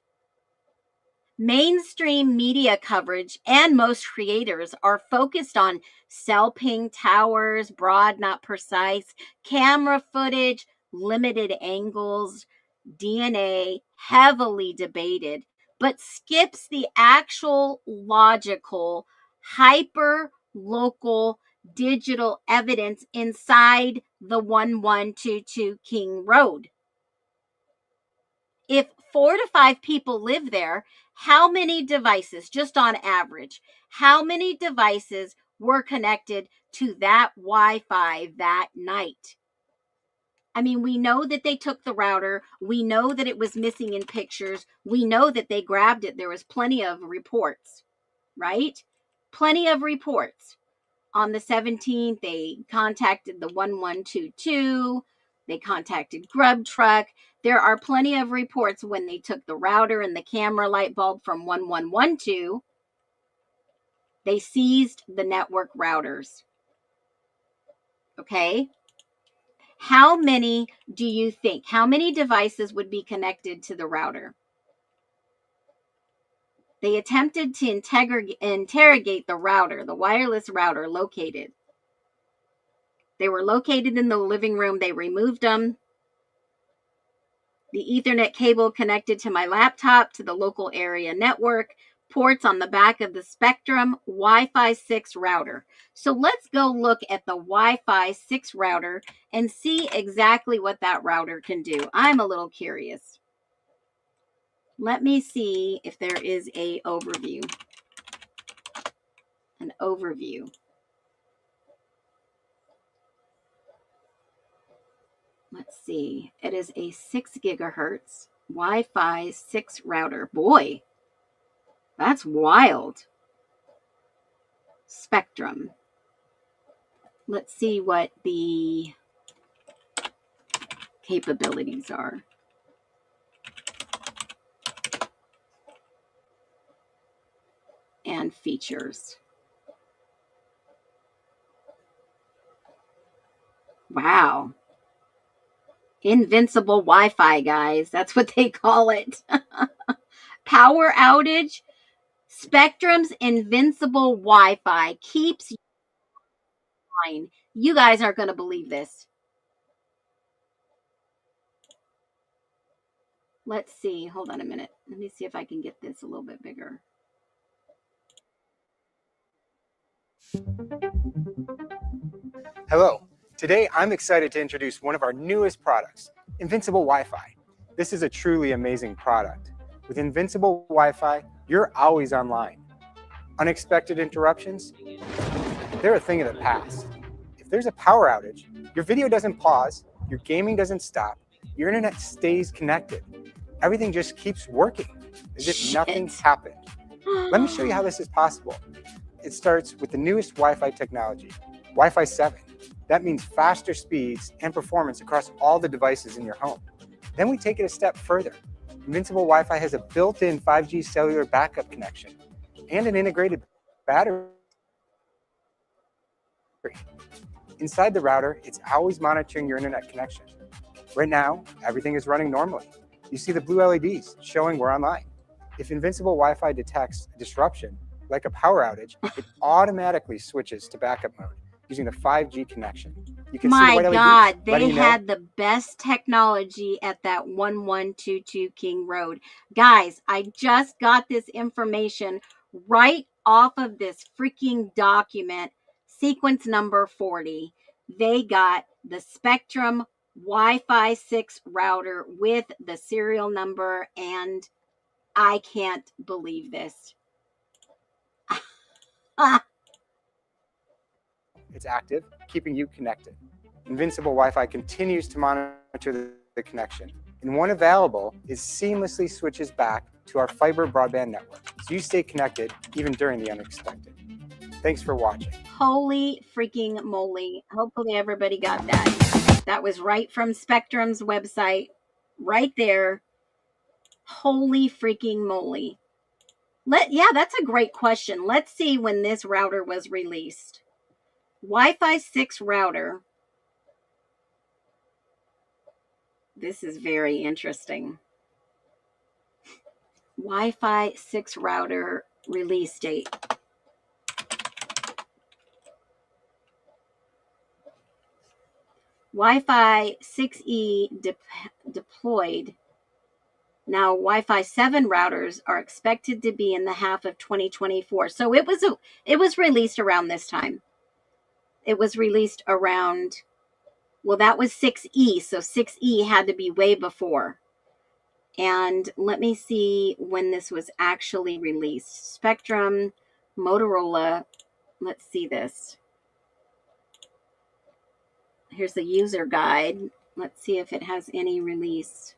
Mainstream media coverage and most creators are focused on cell ping towers, broad, not precise, camera footage, limited angles, DNA, heavily debated, but skips the actual logical, hyper local digital evidence inside the 1122 King Road. If 4 to 5 people live there, how many devices, just on average, how many devices were connected to that Wi-Fi that night? I mean, we know that they took the router. We know that it was missing in pictures. We know that they grabbed it. There was plenty of reports, right? Plenty of reports. On the 17th, they contacted the 1122. They contacted Grub Truck. There are plenty of reports when they took the router and the camera light bulb from 1112. They seized the network routers. Okay. How many do you think? How many devices would be connected to the router? They attempted to interrogate the router, the wireless router located. They were located in the living room. They removed them. The Ethernet cable connected to my laptop to the local area network. ports on the back of the Spectrum Wi-Fi 6 router. So let's go look at the Wi-Fi 6 router and see exactly what that router can do. I'm a little curious. Let me see if there is an overview. An overview. Let's see. It is a 6 gigahertz Wi-Fi 6 router. Boy, that's wild. Spectrum. Let's see what the capabilities are. And features. Wow. Invincible Wi-Fi, guys. That's what they call it. Power outage. Spectrum's invincible Wi-Fi keeps you online. You guys aren't going to believe this. Let's see. Hold on a minute. Let me see if I can get this a little bit bigger. Hello. Today, I'm excited to introduce one of our newest products, Invincible Wi-Fi. This is a truly amazing product. With Invincible Wi-Fi, you're always online. Unexpected interruptions, they're a thing of the past. If there's a power outage, your video doesn't pause, your gaming doesn't stop, your internet stays connected. Everything just keeps working as if nothing happened. Let me show you how this is possible. It starts with the newest Wi-Fi technology, Wi-Fi 7. That means faster speeds and performance across all the devices in your home. Then we take it a step further. Invincible Wi-Fi has a built-in 5G cellular backup connection and an integrated battery. Inside the router, it's always monitoring your internet connection. Right now, everything is running normally. You see the blue LEDs showing we're online. If Invincible Wi-Fi detects a disruption, like a power outage, it automatically switches to backup mode using the 5G connection. You can see the white LEDs. My God, they you know had the best technology at that 1122 King Road. Guys, I just got this information right off of this freaking document, sequence number 40. They got the Spectrum Wi-Fi 6 router with the serial number, and I can't believe this. It's active, keeping you connected. Invincible Wi-Fi continues to monitor the connection, and when available, it seamlessly switches back to our fiber broadband network, so you stay connected even during the unexpected. Thanks for watching. Holy freaking moly. Hopefully everybody got that. That was right from Spectrum's website, right there. Holy freaking moly. Yeah, that's a great question. Let's see when this router was released. Wi-Fi 6 router. This is very interesting. Wi-Fi 6 router release date. Wi-Fi 6E deployed. Now, Wi-Fi 7 routers are expected to be in the half of 2024. So it was released around this time. It was released around, well, that was 6E. So 6E had to be way before. And let me see when this was actually released. Spectrum, Motorola. Let's see this. Here's the user guide. Let's see if it has any release.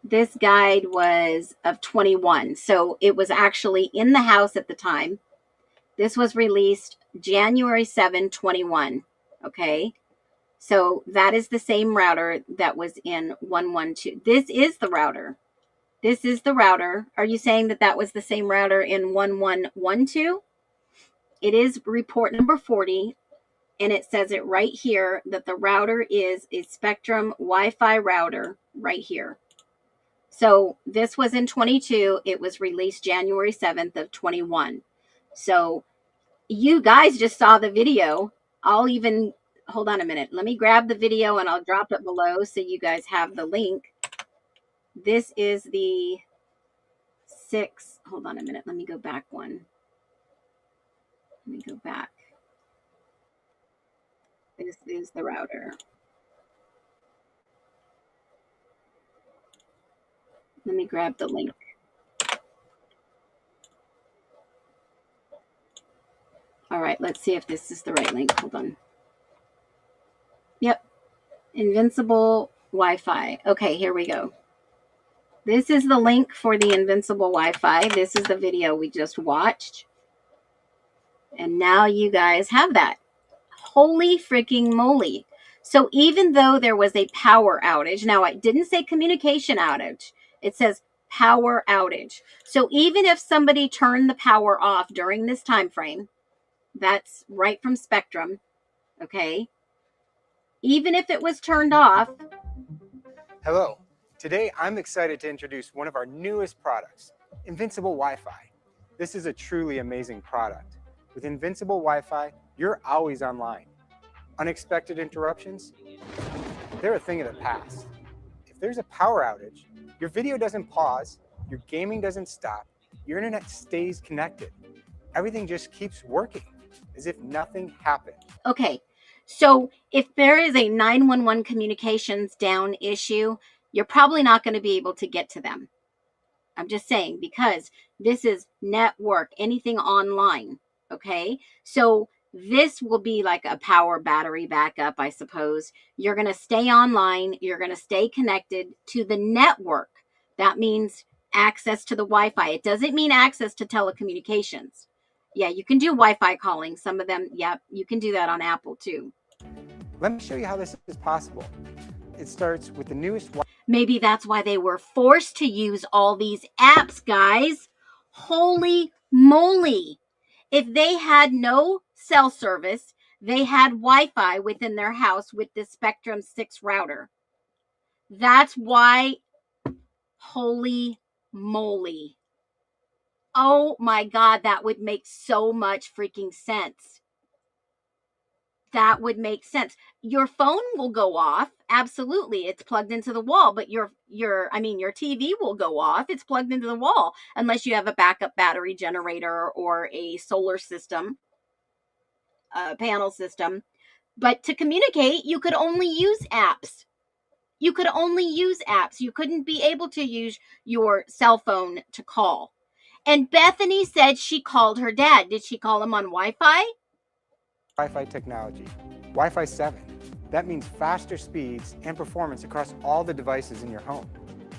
This guide was of 21. So it was actually in the house at the time. This was released January 7, 21. Okay. So that is the same router that was in 112. This is the router. This is the router. Are you saying that that was the same router in 1112? It is report number 40. And it says it right here that the router is a Spectrum Wi-Fi router right here. So this was in 22. It was released January 7th of 21. So you guys just saw the video. I'll even, hold on a minute. Let me grab the video and I'll drop it below so you guys have the link. This is the 6. Hold on a minute. Let me go back one. Let me go back. This is the router. Let me grab the link. All right, let's see if this is the right link. Hold on. Yep. Invincible Wi-Fi. Okay, here we go. This is the link for the Invincible Wi-Fi. This is the video we just watched. And now you guys have that. Holy freaking moly. So even though there was a power outage, now I didn't say communication outage, it says power outage. So even if somebody turned the power off during this time frame, that's right from Spectrum, okay? Even if it was turned off. Hello. Today, I'm excited to introduce one of our newest products, Invincible Wi-Fi. This is a truly amazing product. With Invincible Wi-Fi, you're always online. Unexpected interruptions, they're a thing of the past. If there's a power outage, your video doesn't pause, your gaming doesn't stop, your internet stays connected. Everything just keeps working as if nothing happened. Okay, so if there is a 911 communications down issue, you're probably not going to be able to get to them. I'm just saying, because this is network, anything online, okay? So this will be like a power battery backup, I suppose. You're going to stay online. You're going to stay connected to the network. That means access to the Wi-Fi. It doesn't mean access to telecommunications. Yeah, you can do Wi-Fi calling. Some of them, yeah, you can do that on Apple too. Let me show you how this is possible. It starts with the newest Maybe that's why they were forced to use all these apps, guys. Holy moly. If they had no cell service, they had Wi-Fi within their house with the Spectrum 6 router. That's why, holy moly. Oh my God, that would make so much freaking sense. That would make sense. Your phone will go off. Absolutely. It's plugged into the wall, but your TV will go off. It's plugged into the wall unless you have a backup battery generator or a solar system, panel system. But to communicate, you could only use apps. You could only use apps. You couldn't be able to use your cell phone to call. And Bethany said she called her dad. Did she call him on Wi-Fi? Wi-Fi technology, Wi-Fi 7. That means faster speeds and performance across all the devices in your home.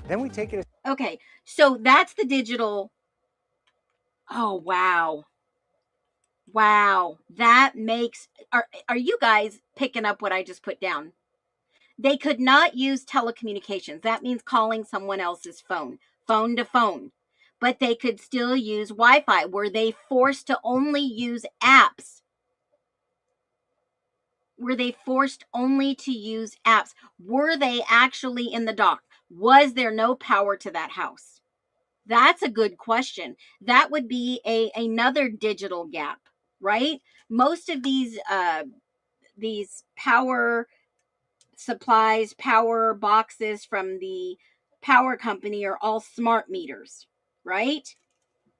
Then we take it. Okay, so that's the digital. Oh, wow. Wow. That makes, are you guys picking up what I just put down? They could not use telecommunications. That means calling someone else's phone to phone. But they could still use Wi-Fi. Were they forced to only use apps? Were they forced only to use apps? Were they actually in the dark? Was there no power to that house? That's a good question. That would be another digital gap, right? Most of these power supplies, power boxes from the power company are all smart meters, right?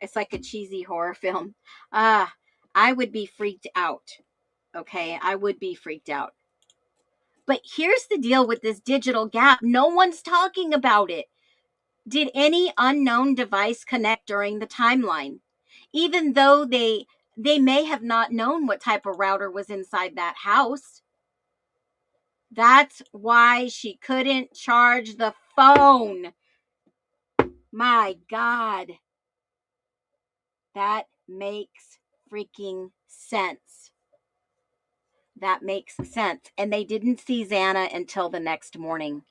It's like a cheesy horror film. I would be freaked out. Okay, I would be freaked out. But here's the deal with this digital gap. No one's talking about it. Did any unknown device connect during the timeline? Even though they may have not known what type of router was inside that house. That's why she couldn't charge the phone. My God. That makes freaking sense. That makes sense. And they didn't see Xana until the next morning.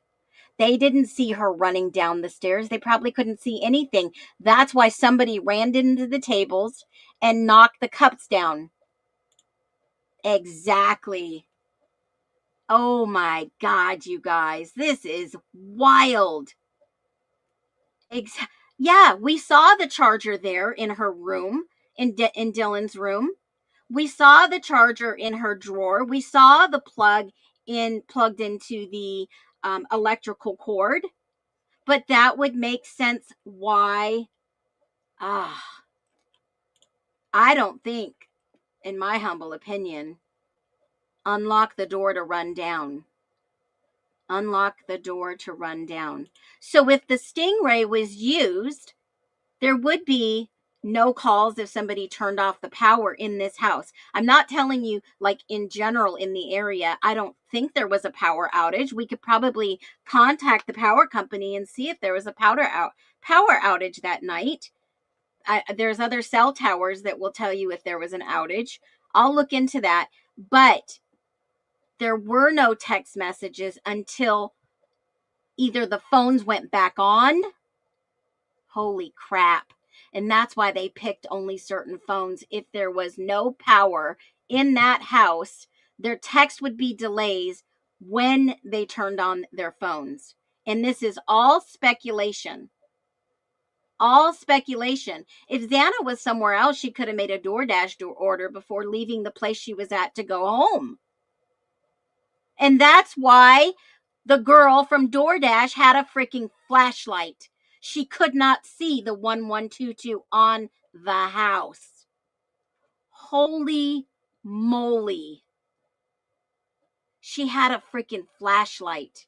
They didn't see her running down the stairs. They probably couldn't see anything. That's why somebody ran into the tables and knocked the cups down. Exactly. Oh my God, you guys. This is wild. Yeah, we saw the charger there in her room, in Dylan's room. We saw the charger in her drawer. We saw the plugged into the electrical cord. But that would make sense why I don't think, in my humble opinion, unlock the door to run down. Unlock the door to run down. So if the stingray was used, there would be no calls if somebody turned off the power in this house. I'm not telling you like in general in the area. I don't think there was a power outage. We could probably contact the power company and see if there was a power outage that night. There's other cell towers that will tell you if there was an outage. I'll look into that. But there were no text messages until either the phones went back on. Holy crap. And that's why they picked only certain phones. If there was no power in that house, their text would be delays when they turned on their phones. And this is all speculation. All speculation. If Xana was somewhere else, she could have made a DoorDash order before leaving the place she was at to go home. And that's why the girl from DoorDash had a freaking flashlight. She could not see the 1122 on the house. Holy moly. She had a freaking flashlight.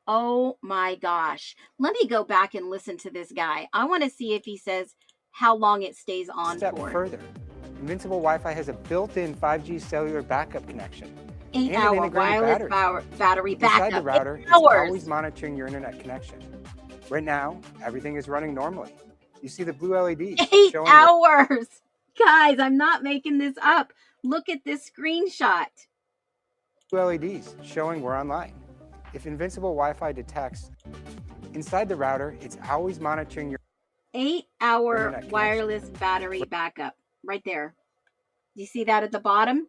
Oh my gosh. Let me go back and listen to this guy. I want to see if he says how long it stays on Step for. further, Invincible Wi-Fi has a built-in 5G cellular backup connection. 8-hour wireless battery backup. Inside the router, 8 it's hours. always monitoring your internet connection. Right now, everything is running normally. You see the blue LEDs 8 showing hours. Guys, I'm not making this up. Look at this screenshot. blue LEDs showing we're online. If Invincible Wi-Fi detects inside the router, it's always monitoring your 8-hour internet wireless battery backup. Right there. Do you see that at the bottom?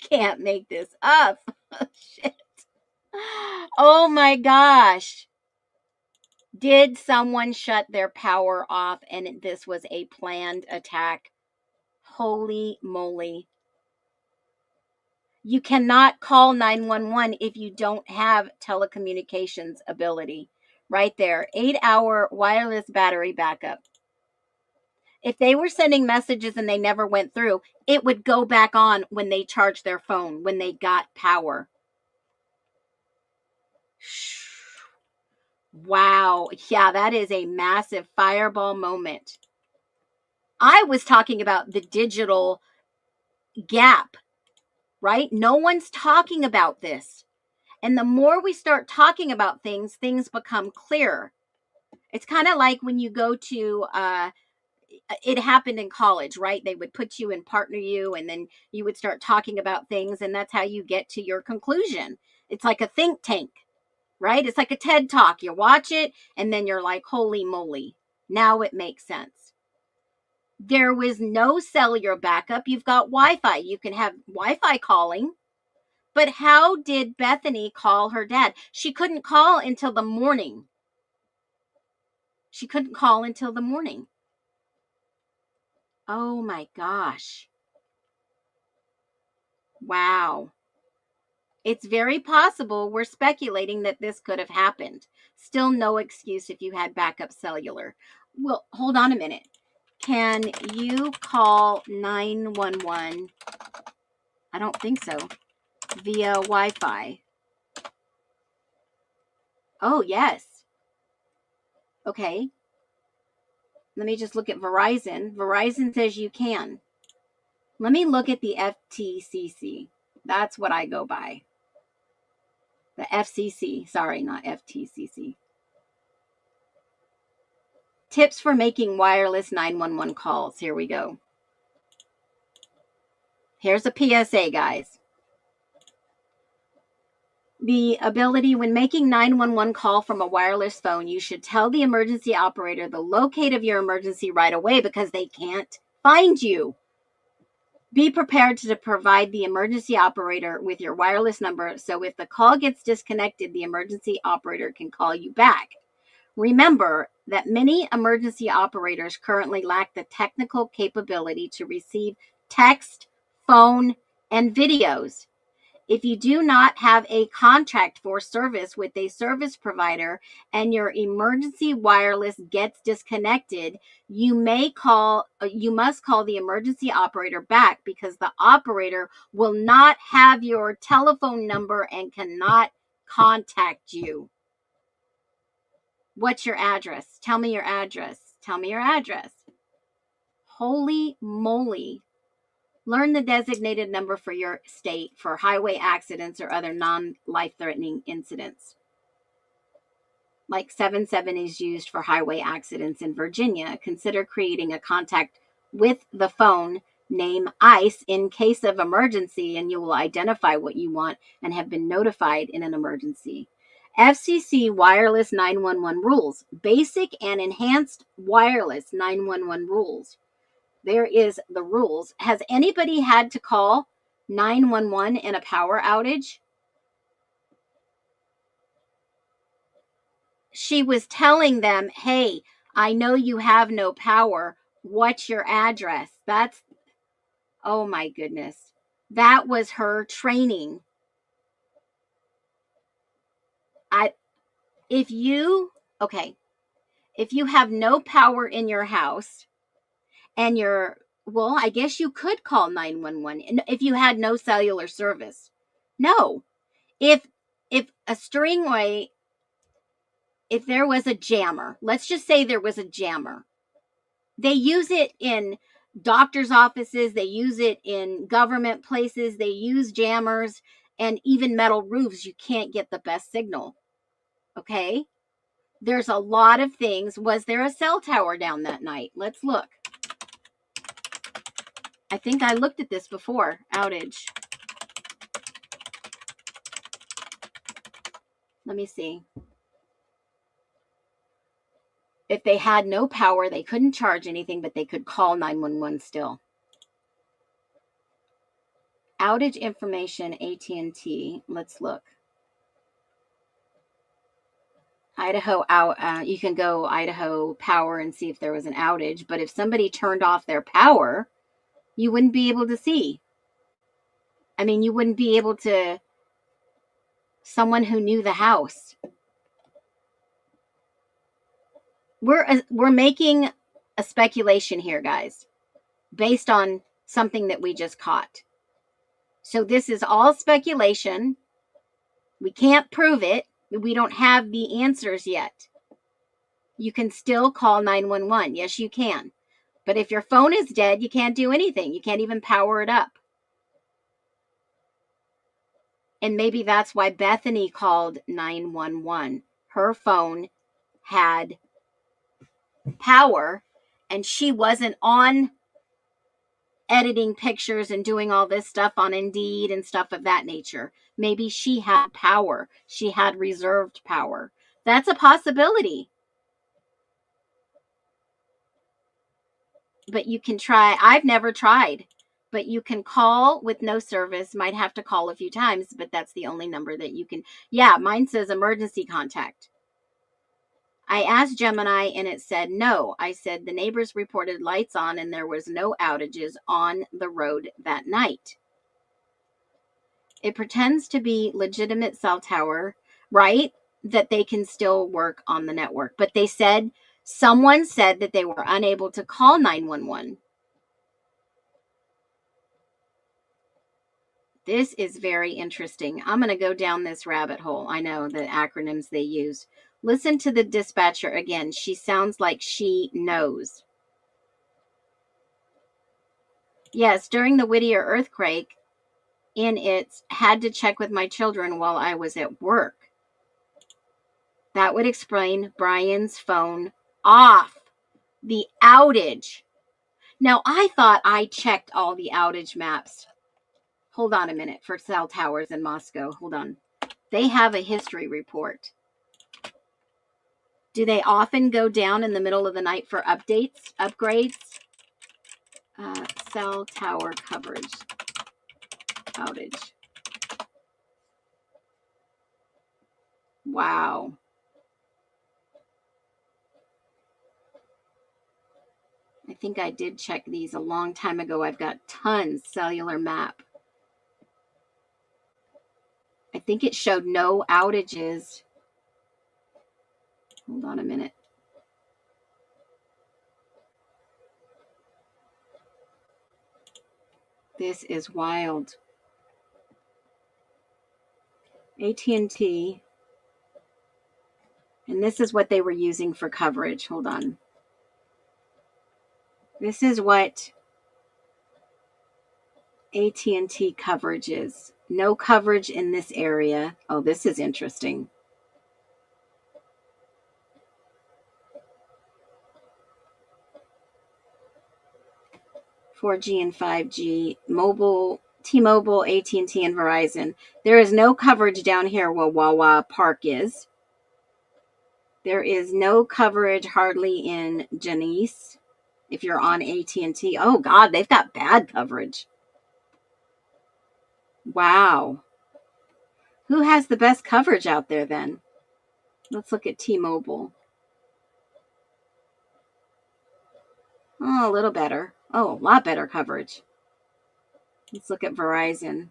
Can't make this up. Shit. Oh my gosh. Did someone shut their power off and this was a planned attack? Holy moly. You cannot call 911 if you don't have telecommunications ability. Right there. 8-hour wireless battery backup. If they were sending messages and they never went through, it would go back on when they charged their phone, when they got power. Wow. Yeah, that is a massive fireball moment. I was talking about the digital gap, right? No one's talking about this. And the more we start talking about things, things become clearer. It's kind of like when you go to it happened in college, right? They would put you and partner you, and then you would start talking about things, and that's how you get to your conclusion. It's like a think tank, right? It's like a TED Talk. You watch it, and then you're like, holy moly, now it makes sense. There was no cellular backup. You've got Wi-Fi. You can have Wi-Fi calling. But how did Bethany call her dad? She couldn't call until the morning. She couldn't call until the morning. Oh my gosh. Wow. It's very possible we're speculating that this could have happened. Still no excuse if you had backup cellular. Well, hold on a minute. Can you call 911? I don't think so. Via Wi-Fi. Oh, yes. Okay. Let me just look at Verizon. Verizon says you can. Let me look at the FTCC. That's what I go by. The FCC. Sorry, not FTCC. Tips for making wireless 911 calls. Here we go. Here's a PSA, guys. The ability when making 911 call from a wireless phone, you should tell the emergency operator the locate of your emergency right away because they can't find you. Be prepared to provide the emergency operator with your wireless number so if the call gets disconnected, the emergency operator can call you back. Remember that many emergency operators currently lack the technical capability to receive text, phone, and videos. If you do not have a contract for service with a service provider and your emergency wireless gets disconnected, you must call the emergency operator back, because the operator will not have your telephone number and cannot contact you. What's your address? Tell me your address. Tell me your address. Holy moly. Learn the designated number for your state for highway accidents or other non-life-threatening incidents. Like 77 is used for highway accidents in Virginia. Consider creating a contact with the phone name ICE in case of emergency, and you will identify what you want and have been notified in an emergency. FCC Wireless 911 Rules. Basic and Enhanced Wireless 911 Rules. There is the rules. Has anybody had to call 911 in a power outage? She was telling them, hey, I know you have no power. What's your address? Oh my goodness. That was her training. If you have no power in your house and I guess you could call 911 if you had no cellular service. No. If there was a jammer, let's just say there was a jammer. They use it in doctor's offices. They use it in government places. They use jammers, and even metal roofs. You can't get the best signal. Okay. There's a lot of things. Was there a cell tower down that night? Let's look. I think I looked at this before. Outage. Let me see. If they had no power, they couldn't charge anything, but they could call 911 still. Outage information, AT&T. Let's look. Idaho out. You can go Idaho Power and see if there was an outage. But if somebody turned off their power, you wouldn't be able to see. I mean, you wouldn't be able to. Someone who knew the house. We're making a speculation here, guys, based on something that we just caught. So this is all speculation. We can't prove it. We don't have the answers yet. You can still call 911. Yes, you can. But if your phone is dead, you can't do anything. You can't even power it up. And maybe that's why Bethany called 911. Her phone had power and she wasn't on editing pictures and doing all this stuff on Indeed and stuff of that nature. Maybe she had power. She had reserved power. That's a possibility. But you can try. I've never tried. But you can call with no service. Might have to call a few times, but that's the only number that you can. Yeah, mine says emergency contact. I asked Gemini and it said no. I said the neighbors reported lights on and there was no outages on the road that night. It pretends to be legitimate cell tower, right? That they can still work on the network. But someone said that they were unable to call 911. This is very interesting. I'm going to go down this rabbit hole. I know the acronyms they use. Listen to the dispatcher again. She sounds like she knows. Yes, during the Whittier earthquake, had to check with my children while I was at work. That would explain Brian's phone off. The outage. Now, I thought I checked all the outage maps. Hold on a minute for cell towers in Moscow. Hold on. They have a history report. Do they often go down in the middle of the night for upgrades? Cell tower coverage. Outage. Wow. I think I did check these a long time ago. I've got tons cellular map. I think it showed no outages. Hold on a minute. This is wild. AT&T. And this is what they were using for coverage. Hold on. This is what AT&T coverage is. No coverage in this area. Oh, this is interesting. .4G and 5G, mobile, T-Mobile, AT&T, and Verizon. There is no coverage down here where Wawa Park is. There is no coverage hardly in Janice if you're on AT&T. Oh, God, they've got bad coverage. Wow. Who has the best coverage out there then? Let's look at T-Mobile. Oh, a little better. Oh, a lot better coverage. Let's look at Verizon.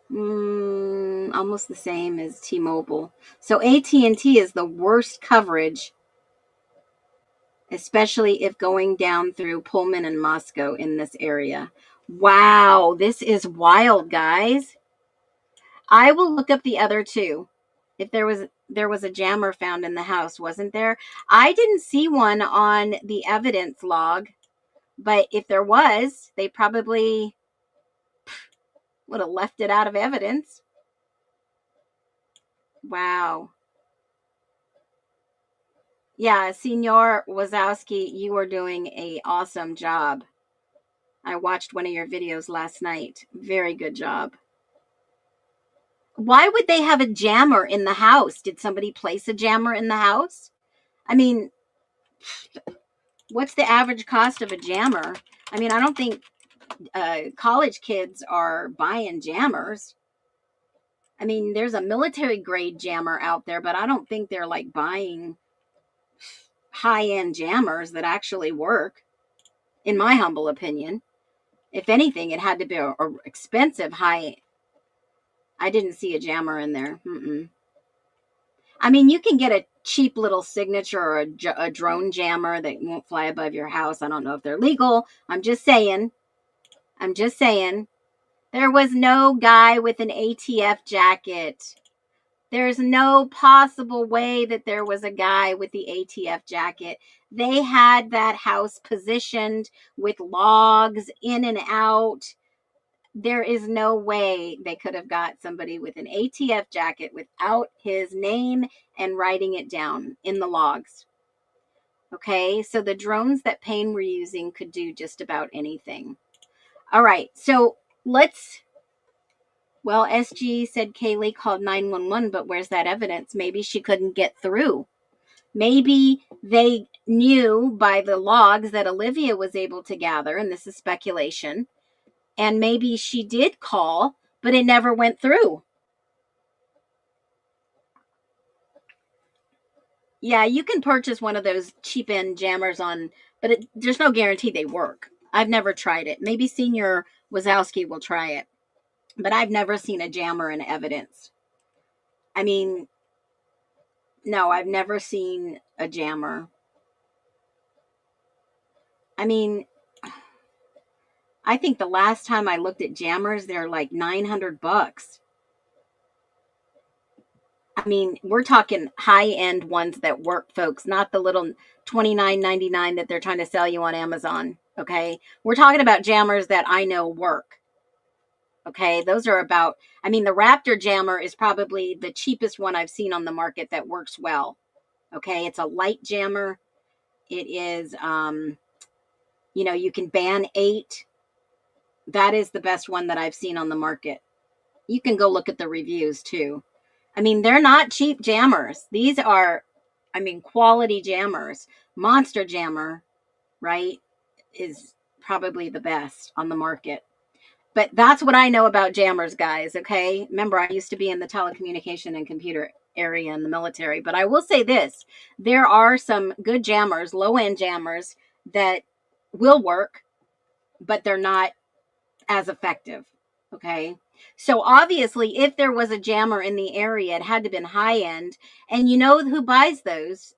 Almost the same as T-Mobile. So AT&T is the worst coverage, especially if going down through Pullman and Moscow in this area. Wow, this is wild, guys. I will look up the other two. If there was a jammer found in the house, wasn't there? I didn't see one on the evidence log, but if there was, they probably would have left it out of evidence. Wow. Yeah, Senor Wazowski, you are doing an awesome job. I watched one of your videos last night. Very good job. Why would they have a jammer in the house? Did somebody place a jammer in the house? I mean, what's the average cost of a jammer? I mean, I don't think college kids are buying jammers. I mean, there's a military grade jammer out there, but I don't think they're like buying high-end jammers that actually work, in my humble opinion. If anything, it had to be a expensive high. I didn't see a jammer in there. I mean, you can get a cheap little signature or a drone jammer that won't fly above your house. I don't know if they're legal. I'm just saying. There was no guy with an ATF jacket. There's no possible way that there was a guy with the ATF jacket. They had that house positioned with logs in and out. There is no way they could have got somebody with an ATF jacket without his name and writing it down in the logs. Okay, so the drones that Payne were using could do just about anything. All right, so let's... Well, SG said Kaylee called 911, but where's that evidence? Maybe she couldn't get through. Maybe they knew by the logs that Olivia was able to gather, and this is speculation, and maybe she did call, but it never went through. Yeah, you can purchase one of those cheap-end jammers on, but there's no guarantee they work. I've never tried it. Maybe Senior Wazowski will try it, but I've never seen a jammer in evidence. I mean, no, I've never seen a jammer. I mean, I think the last time I looked at jammers, they're like $900. I mean, we're talking high-end ones that work, folks, not the little $29.99 that they're trying to sell you on Amazon, okay? We're talking about jammers that I know work, okay? Those are about, I mean, the Raptor jammer is probably the cheapest one I've seen on the market that works well, okay? It's a light jammer. It is, you know, you can ban 8. That is the best one that I've seen on the market. You can go look at the reviews too. I mean, they're not cheap jammers. These are, I mean, quality jammers. Monster Jammer, right, is probably the best on the market. But that's what I know about jammers, guys, okay? Remember, I used to be in the telecommunication and computer area in the military. But I will say this. There are some good jammers, low-end jammers, that will work, but they're not as effective. Okay. So obviously, if there was a jammer in the area, it had to have been high end. And you know who buys those?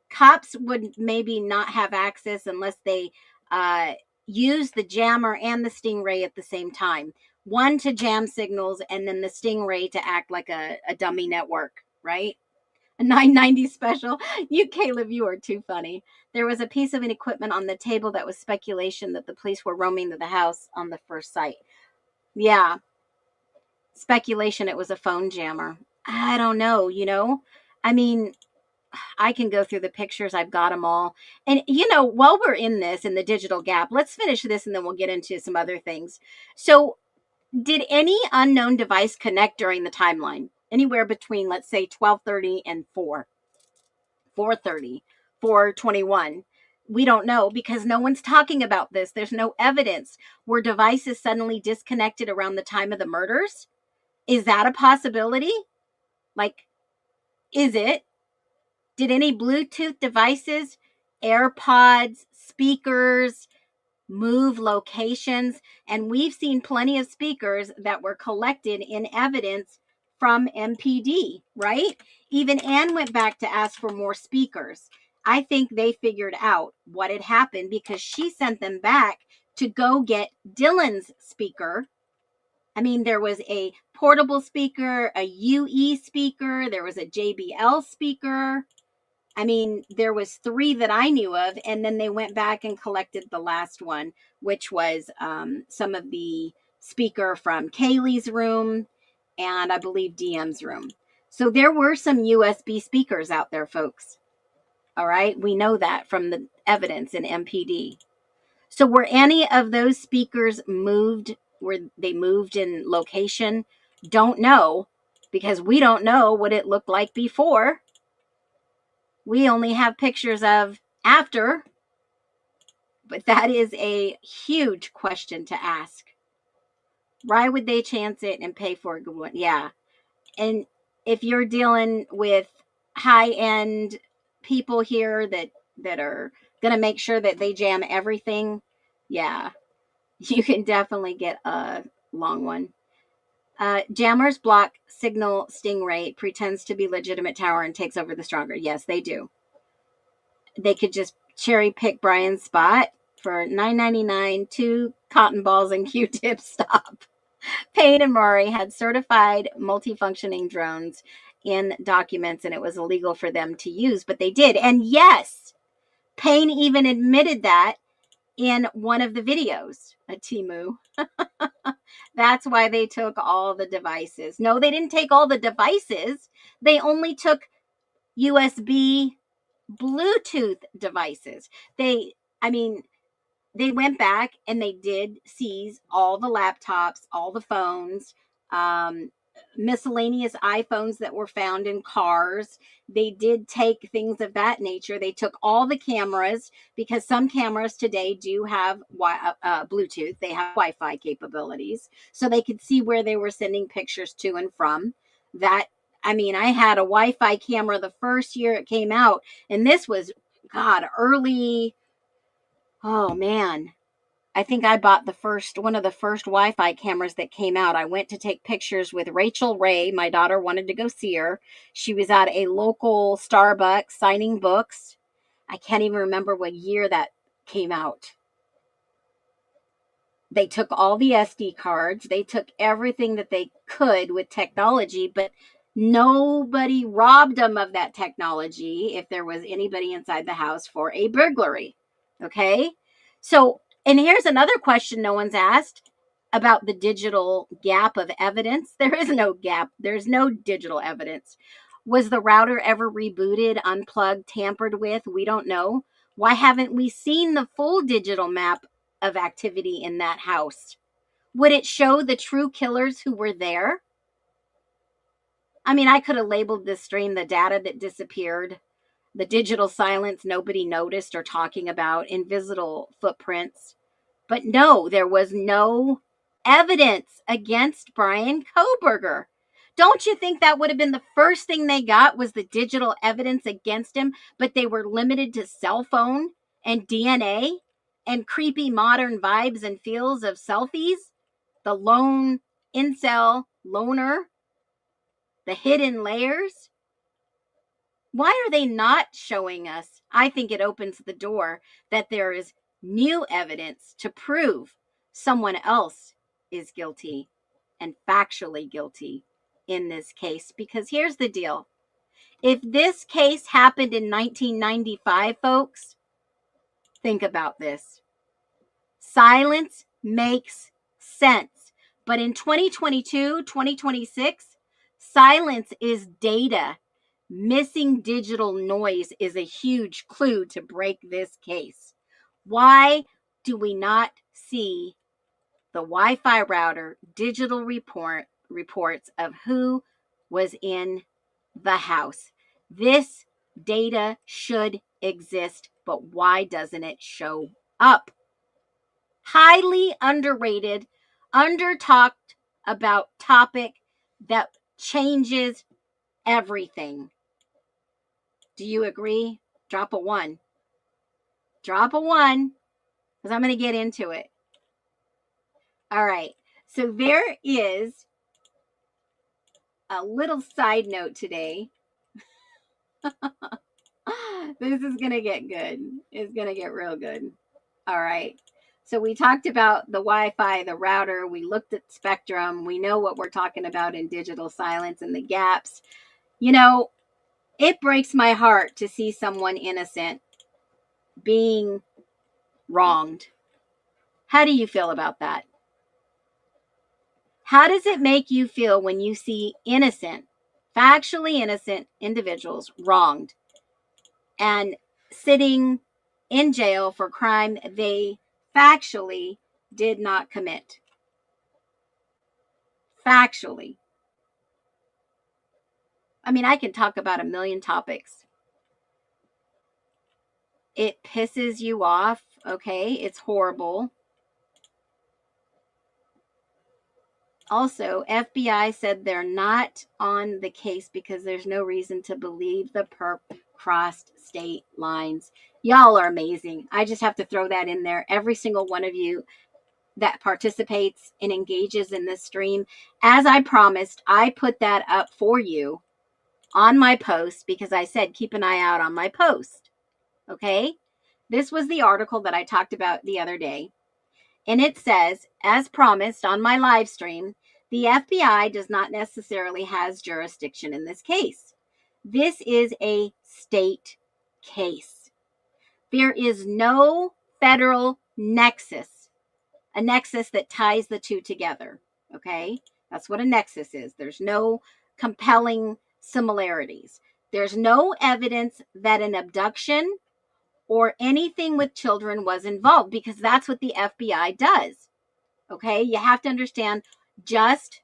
Cops would maybe not have access unless they uh, use the jammer and the stingray at the same time. One to jam signals, and then the stingray to act like a dummy network, right? A 990 special. Caleb, you are too funny. There was a piece of equipment on the table that was speculation that the police were roaming to the house on the first site. Yeah, speculation it was a phone jammer. I don't know. I mean, I can go through the pictures. I've got them all. And, while we're in the digital gap, let's finish this and then we'll get into some other things. So, did any unknown device connect during the timeline? Anywhere between, let's say, 12:30 and 4:30, 4:21. We don't know because no one's talking about this. There's no evidence. Were devices suddenly disconnected around the time of the murders? Is that a possibility? Like, is it? Did any Bluetooth devices, AirPods, speakers move locations? And we've seen plenty of speakers that were collected in evidence from MPD, right? Even Ann went back to ask for more speakers. I think they figured out what had happened because she sent them back to go get Dylan's speaker. I mean, there was a portable speaker, a UE speaker, there was a JBL speaker. I mean, there was 3 that I knew of, and then they went back and collected the last one, which was some of the speaker from Kaylee's room and I believe DM's room. So there were some USB speakers out there, folks. All right, we know that from the evidence in MPD. So were any of those speakers moved? Were they moved in location? Don't know, because we don't know what it looked like before. We only have pictures of after, but that is a huge question to ask. Why would they chance it and pay for a good one? Yeah. And if you're dealing with high-end people here that are going to make sure that they jam everything, yeah, you can definitely get a long one. Jammers block signal stingray, pretends to be legitimate tower and takes over the stronger. Yes, they do. They could just cherry pick Brian's spot for $9.99, 2 cotton balls and Q-tips. Stop. Payne and Murray had certified multifunctioning drones in documents, and it was illegal for them to use, but they did. And yes, Payne even admitted that in one of the videos at Timu. That's why they took all the devices. No, they didn't take all the devices. They only took USB Bluetooth devices. They went back and they did seize all the laptops, all the phones, miscellaneous iPhones that were found in cars. They did take things of that nature. They took all the cameras, because some cameras today do have Bluetooth. They have Wi-Fi capabilities, so they could see where they were sending pictures to and from. I had a Wi-Fi camera the first year it came out, and this was, early. Oh man, I think I bought one of the first Wi-Fi cameras that came out. I went to take pictures with Rachel Ray. My daughter wanted to go see her. She was at a local Starbucks signing books. I can't even remember what year that came out. They took all the SD cards. They took everything that they could with technology, but nobody robbed them of that technology if there was anybody inside the house for a burglary. Okay? So, and here's another question no one's asked about the digital gap of evidence. There is no gap. There's no digital evidence. Was the router ever rebooted, unplugged, tampered with? We don't know. Why haven't we seen the full digital map of activity in that house? Would it show the true killers who were there? I could have labeled this stream the data that disappeared, the digital silence nobody noticed or talking about, invisible footprints. But no, there was no evidence against Brian Kohberger. Don't you think that would have been the first thing they got, was the digital evidence against him? But they were limited to cell phone and DNA and creepy modern vibes and feels of selfies? the lone incel loner, the hidden layers. Why are they not showing us? I think it opens the door that there is new evidence to prove someone else is guilty and factually guilty in this case. Because here's the deal. If this case happened in 1995, folks, think about this. Silence makes sense. But in 2022, 2026, silence is data. Missing digital noise is a huge clue to break this case. Why do we not see the Wi-Fi router digital reports of who was in the house? This data should exist, but why doesn't it show up? Highly underrated, under talked about topic that changes everything. Do you agree? Drop a 1. Drop a 1, because I'm going to get into it. All right. So there is a little side note today. This is going to get good. It's going to get real good. All right. So we talked about the Wi-Fi, the router. We looked at spectrum. We know what we're talking about in digital silence and the gaps. You know, it breaks my heart to see someone innocent being wronged. How do you feel about that? How does it make you feel when you see innocent, factually innocent individuals wronged and sitting in jail for crime they factually did not commit? Factually. I mean, I can talk about a million topics. It pisses you off, okay? It's horrible. Also, FBI said they're not on the case because there's no reason to believe the perp crossed state lines. Y'all are amazing. I just have to throw that in there. Every single one of you that participates and engages in this stream, as I promised, I put that up for you on my post because I said keep an eye out on my post. Okay? This was the article that I talked about the other day. And it says, as promised on my live stream, the FBI does not necessarily has jurisdiction in this case. This is a state case. There is no federal nexus, a nexus that ties the two together. Okay? That's what a nexus is. There's no compelling similarities. There's no evidence that an abduction or anything with children was involved, because that's what the FBI does. Okay, you have to understand just,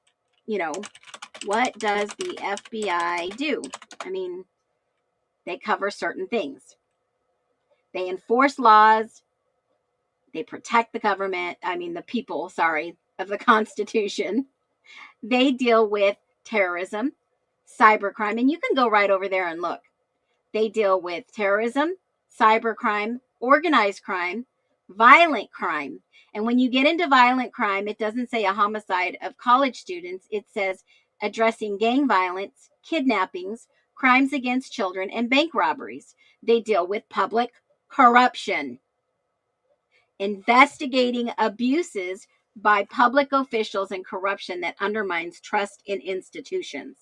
what does the FBI do? I mean, they cover certain things. They enforce laws. They protect the government. The people, of the Constitution. They deal with terrorism, cybercrime, and you can go right over there and look. They deal with terrorism, cybercrime, organized crime, violent crime. And when you get into violent crime, it doesn't say a homicide of college students. It says addressing gang violence, kidnappings, crimes against children, and bank robberies. They deal with public corruption, investigating abuses by public officials and corruption that undermines trust in institutions.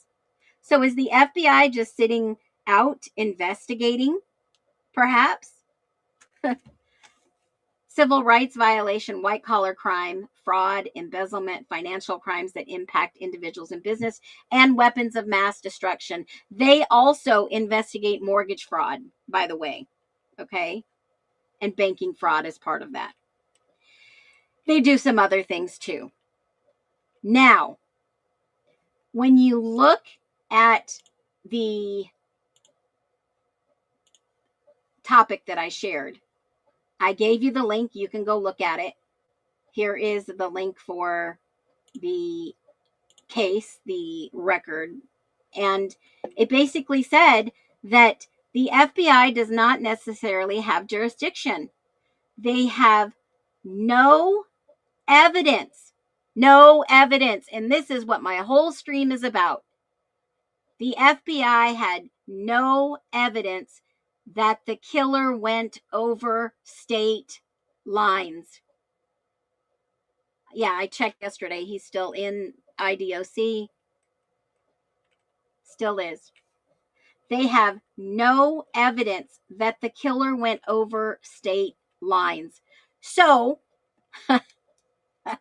So is the FBI just sitting out investigating? Perhaps. Civil rights violation, white-collar crime, fraud, embezzlement, financial crimes that impact individuals and business, and weapons of mass destruction. They also investigate mortgage fraud, by the way, okay? And banking fraud is part of that. They do some other things too. Now, when you look at the topic that I shared, I gave you the link. You can go look at it. Here is the link for the case, the record. And it basically said that the FBI does not necessarily have jurisdiction. They have no evidence No evidence. And this is what my whole stream is about. The FBI had no evidence that the killer went over state lines. Yeah, I checked yesterday. He's still in IDOC. Still is. They have no evidence that the killer went over state lines. So,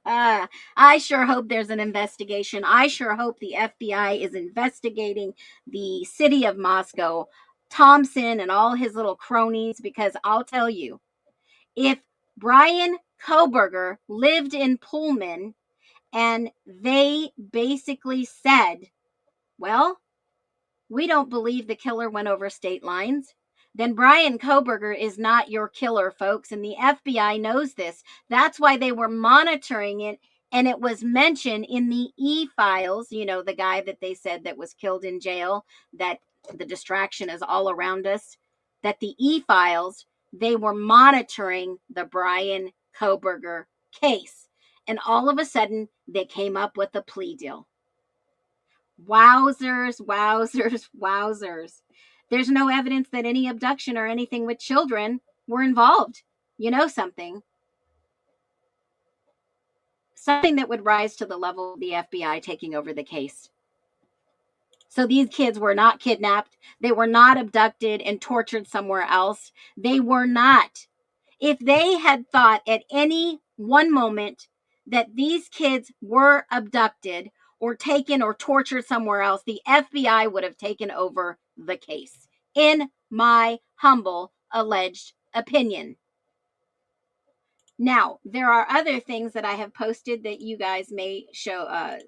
I sure hope there's an investigation. I sure hope the FBI is investigating the city of Moscow, Thompson, and all his little cronies, because I'll tell you, if Brian Koberger lived in Pullman and they basically said, well, we don't believe the killer went over state lines, then Brian Koberger is not your killer, folks. And the FBI knows this. That's why they were monitoring it. And it was mentioned in the e-files, you know, the guy that they said that was killed in jail, that the distraction is all around us, that the e-files, they were monitoring the Brian Koberger case. And all of a sudden, they came up with a plea deal. Wowzers, wowzers, wowzers. There's no evidence that any abduction or anything with children were involved. You know something? Something that would rise to the level of the FBI taking over the case. So these kids were not kidnapped. They were not abducted and tortured somewhere else. They were not. If they had thought at any one moment that these kids were abducted or taken or tortured somewhere else, the FBI would have taken over the case, in my humble alleged opinion. Now, there are other things that I have posted that you guys may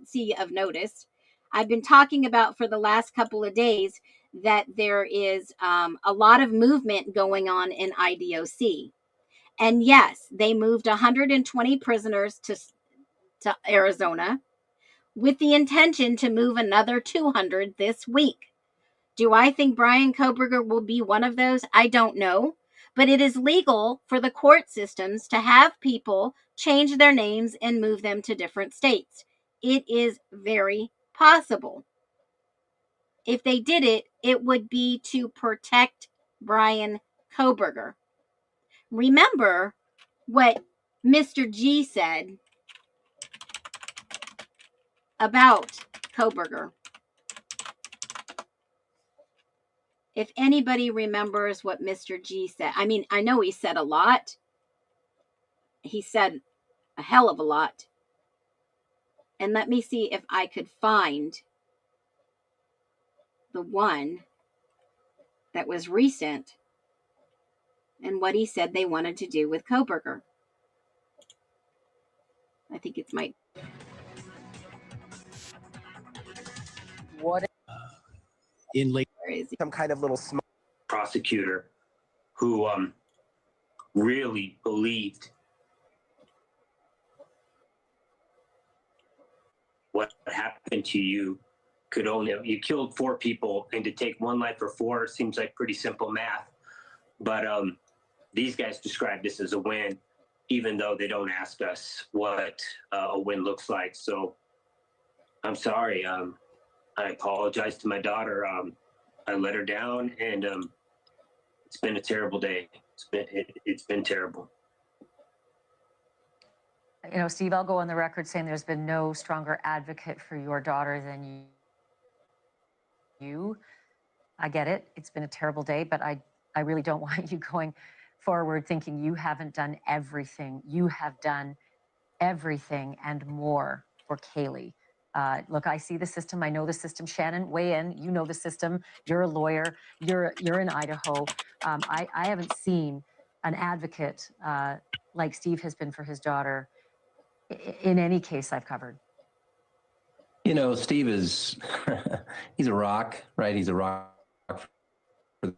see of notice. I've been talking about for the last couple of days that there is a lot of movement going on in IDOC. And yes, they moved 120 prisoners to Arizona with the intention to move another 200 this week. Do I think Brian Koberger will be one of those? I don't know. But it is legal for the court systems to have people change their names and move them to different states. It is very possible. If they did it, it would be to protect Brian Koberger. Remember what Mr. G said about Koberger. If anybody remembers what Mr. G said, I mean, I know he said a lot. He said a hell of a lot. And let me see if I could find the one that was recent and what he said they wanted to do with Koberger. I think it's my... What in late Where is he? some kind of little small prosecutor who really believed what happened to you could only, you killed 4 people, and to take 1 life for 4 seems like pretty simple math. But these guys describe this as a win, even though they don't ask us what a win looks like. So I'm sorry. I apologize to my daughter. I let her down, and it's been a terrible day. It's been terrible. You know, Steve, I'll go on the record saying there's been no stronger advocate for your daughter than you. I get it. It's been a terrible day, but I really don't want you going forward thinking you haven't done everything. You have done everything and more for Kaylee. Look, I see the system. I know the system. Shannon, weigh in. You know the system. You're a lawyer. You're in Idaho. I haven't seen an advocate like Steve has been for his daughter in any case I've covered. You know, Steve is, he's a rock, right? He's a rock for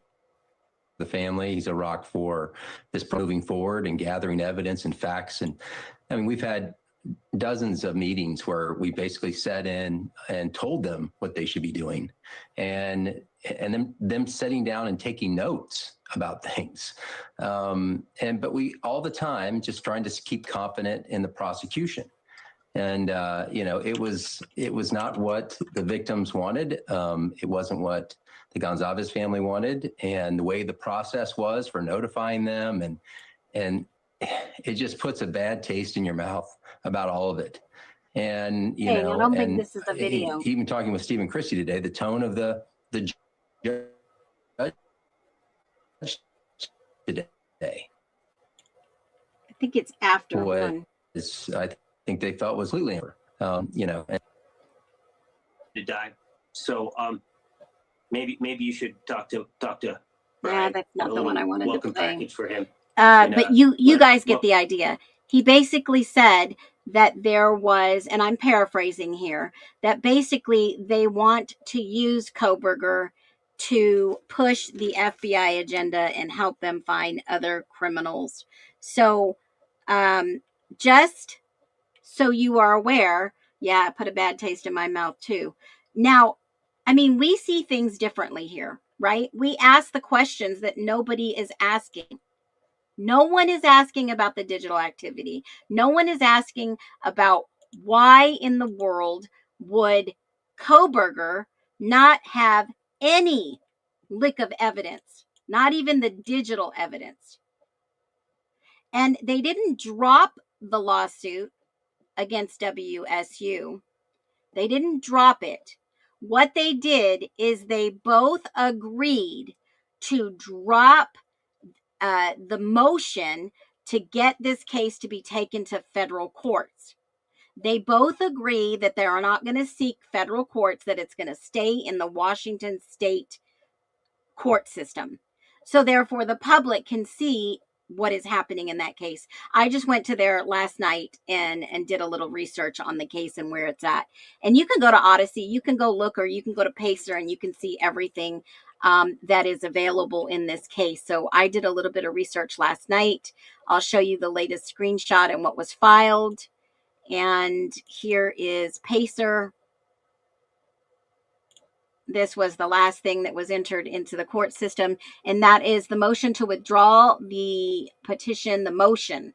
the family. He's a rock for this moving forward and gathering evidence and facts. And I mean, we've had dozens of meetings where we basically sat in and told them what they should be doing, and them sitting down and taking notes about things. But we all the time just trying to keep confident in the prosecution. And it was not what the victims wanted. It wasn't what the Gonzalez family wanted, and the way the process was for notifying them, and it just puts a bad taste in your mouth about all of it. And Hey, I don't think this is a video. even talking with Stephen Christie today, the tone of the judge today I think it's after was, one. I think they felt was completely, to die. So maybe you should talk to Yeah, Brian. that's not A the one I little wanted to welcome play. package for him. But you but- guys get well- the idea. He basically said that there was, and I'm paraphrasing here, that basically they want to use Koberger to push the FBI agenda and help them find other criminals. So just so you are aware, yeah, it put a bad taste in my mouth too. Now, I mean, we see things differently here, right? We ask the questions that nobody is asking. No one is asking about the digital activity. No one is asking about why in the world would Koberger not have any lick of evidence, not even the digital evidence. And they didn't drop the lawsuit against WSU. They didn't drop it. What they did is they both agreed to drop the motion to get this case to be taken to federal courts. They both agree that they are not going to seek federal courts, that it's going to stay in the Washington state court system. So therefore, the public can see what is happening in that case. I just went to there last night and did a little research on the case and where it's at. And you can go to Odyssey, you can go look, or you can go to Pacer and you can see everything that is available in this case. So I did a little bit of research last night. I'll show you the latest screenshot and what was filed. And here is Pacer. This was the last thing that was entered into the court system, and that is the motion to withdraw the petition, the motion.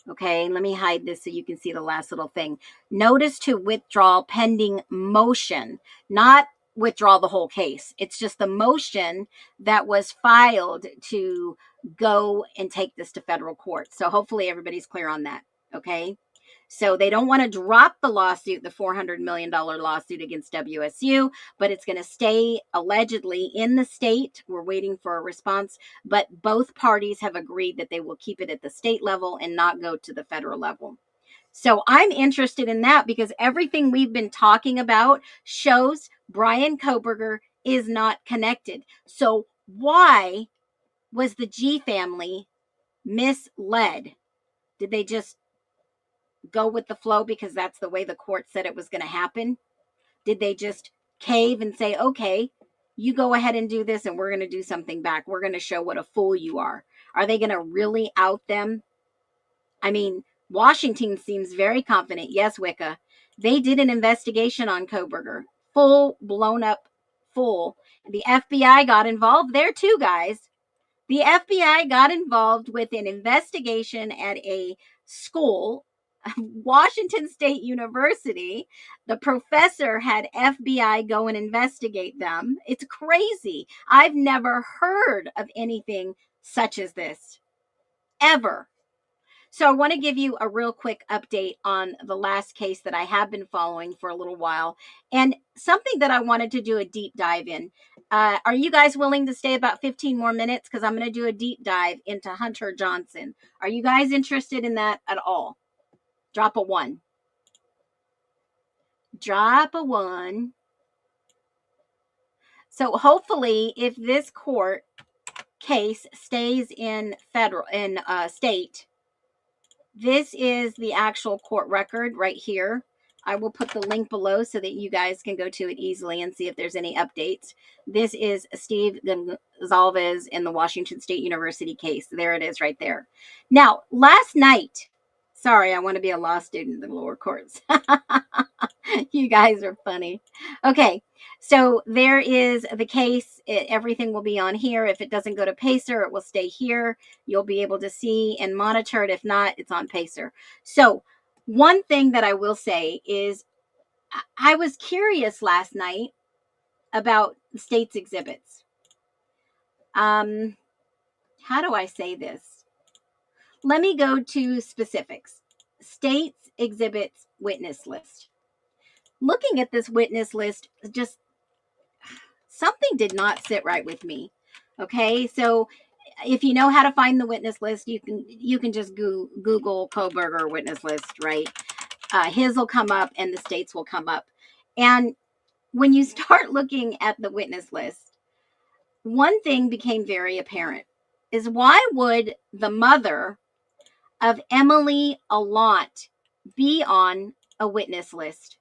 Okay, let me hide this so you can see the last little thing. Notice to withdraw pending motion, not withdraw the whole case. It's just the motion that was filed to go and take this to federal court. So hopefully everybody's clear on that. Okay. So they don't want to drop the lawsuit, the $400 million lawsuit against WSU, but it's going to stay allegedly in the state. We're waiting for a response, but both parties have agreed that they will keep it at the state level and not go to the federal level. So I'm interested in that because everything we've been talking about shows Brian Koberger is not connected. So why was the G family misled? Did they just go with the flow because that's the way the court said it was going to happen? Did they just cave and say, okay, you go ahead and do this and we're going to do something back? We're going to show what a fool you are. Are they going to really out them? I mean, Washington seems very confident. Yes, Wicca. They did an investigation on Koberger. Full blown up full. The FBI got involved there too, guys. The FBI got involved with an investigation at a school, Washington State University. The professor had FBI go and investigate them. It's crazy. I've never heard of anything such as this, ever. So I want to give you a real quick update on the last case that I have been following for a little while, and something that I wanted to do a deep dive in. Are you guys willing to stay about 15 more minutes? Because I'm going to do a deep dive into Hunter Johnson. Are you guys interested in that at all? Drop a 1. Drop a 1. So hopefully, if this court case stays in state, this is the actual court record right here. I will put the link below so that you guys can go to it easily and see if there's any updates. This is Steve Gonzalez in the Washington State University case. There it is right there. Now, last night, sorry, I want to be a law student in the lower courts. You guys are funny. Okay, so there is the case. Everything will be on here. If it doesn't go to Pacer, it will stay here. You'll be able to see and monitor it. If not, it's on Pacer. So One thing that I will say is I was curious last night about the state's exhibits. How do I say this? Let me go to specifics. State's exhibits witness list. Looking at this witness list, just something did not sit right with me. Okay, so if you know how to find the witness list, you can just Google Koberger witness list, right? His will come up and the states will come up. And when you start looking at the witness list, one thing became very apparent is why would the mother of Emily Allant be on a witness list?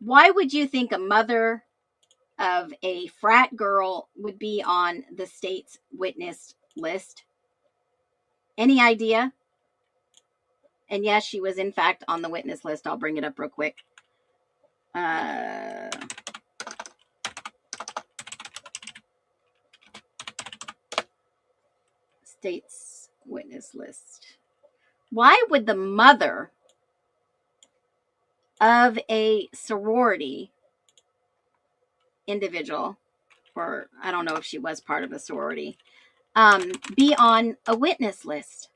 Why would you think a mother of a frat girl would be on the state's witness list? Any idea? And yes, she was in fact on the witness list. I'll bring it up real quick. State's witness list. Why would the mother of a sorority individual, or I don't know if she was part of a sorority, be on a witness list?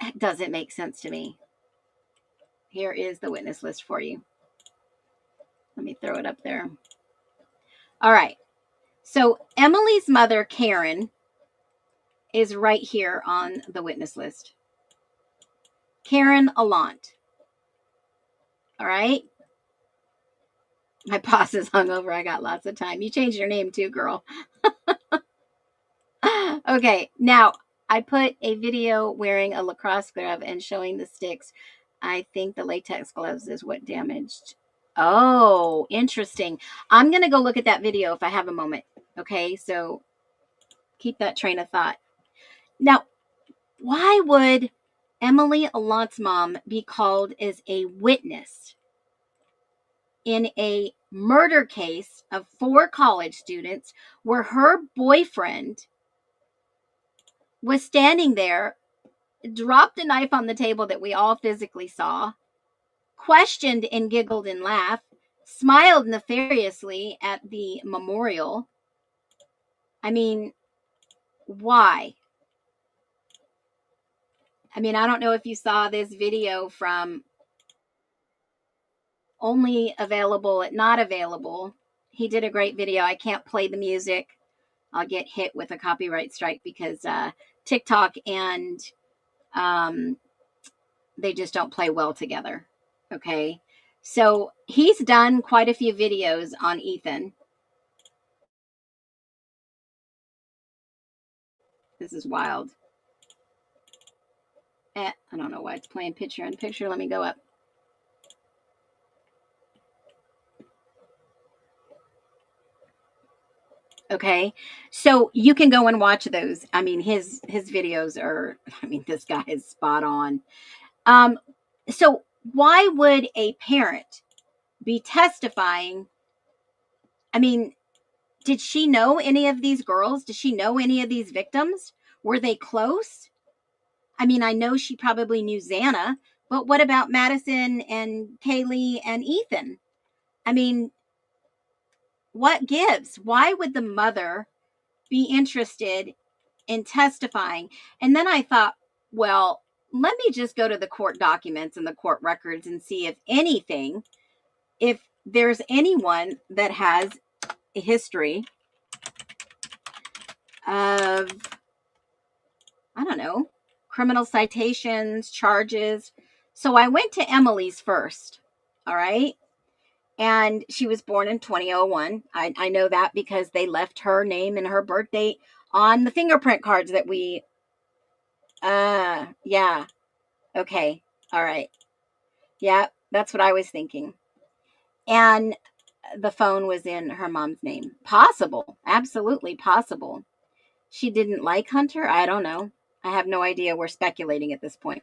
It doesn't make sense to me. Here is the witness list for you. Let me throw it up there. All right. So Emily's mother, Karen, is right here on the witness list. Karen Allant. All right. My boss is hungover. I got lots of time. You changed your name too, girl. Okay. Now, I put a video wearing a lacrosse glove and showing the sticks. I think the latex gloves is what damaged. Oh, interesting. I'm going to go look at that video if I have a moment. Okay. So keep that train of thought. Now, why would Emily Allant's mom be called as a witness in a murder case of 4 college students where her boyfriend was standing there, dropped a knife on the table that we all physically saw, questioned and giggled and laughed, smiled nefariously at the memorial? I mean, why? I mean, I don't know if you saw this video from Only Available at Not Available. He did a great video. I can't play the music. I'll get hit with a copyright strike because TikTok and they just don't play well together. Okay. So he's done quite a few videos on Ethan. This is wild. I don't know why it's playing picture in picture. Let me go up. Okay. So you can go and watch those. I mean, his videos are, I mean, this guy is spot on. So why would a parent be testifying? I mean, did she know any of these girls? Did she know any of these victims? Were they close? I mean, I know she probably knew Xana, but what about Madison and Kaylee and Ethan? I mean, what gives? Why would the mother be interested in testifying? And then I thought, well, let me just go to the court documents and the court records and see if anything, if there's anyone that has a history of, I don't know, criminal citations, charges. So I went to Emily's first. All right. And she was born in 2001. I know that because they left her name and her birth date on the fingerprint cards that we, yeah. Okay. All right. Yeah, that's what I was thinking. And the phone was in her mom's name. Possible. Absolutely possible. She didn't like Hunter. I don't know. I have no idea. We're speculating at this point.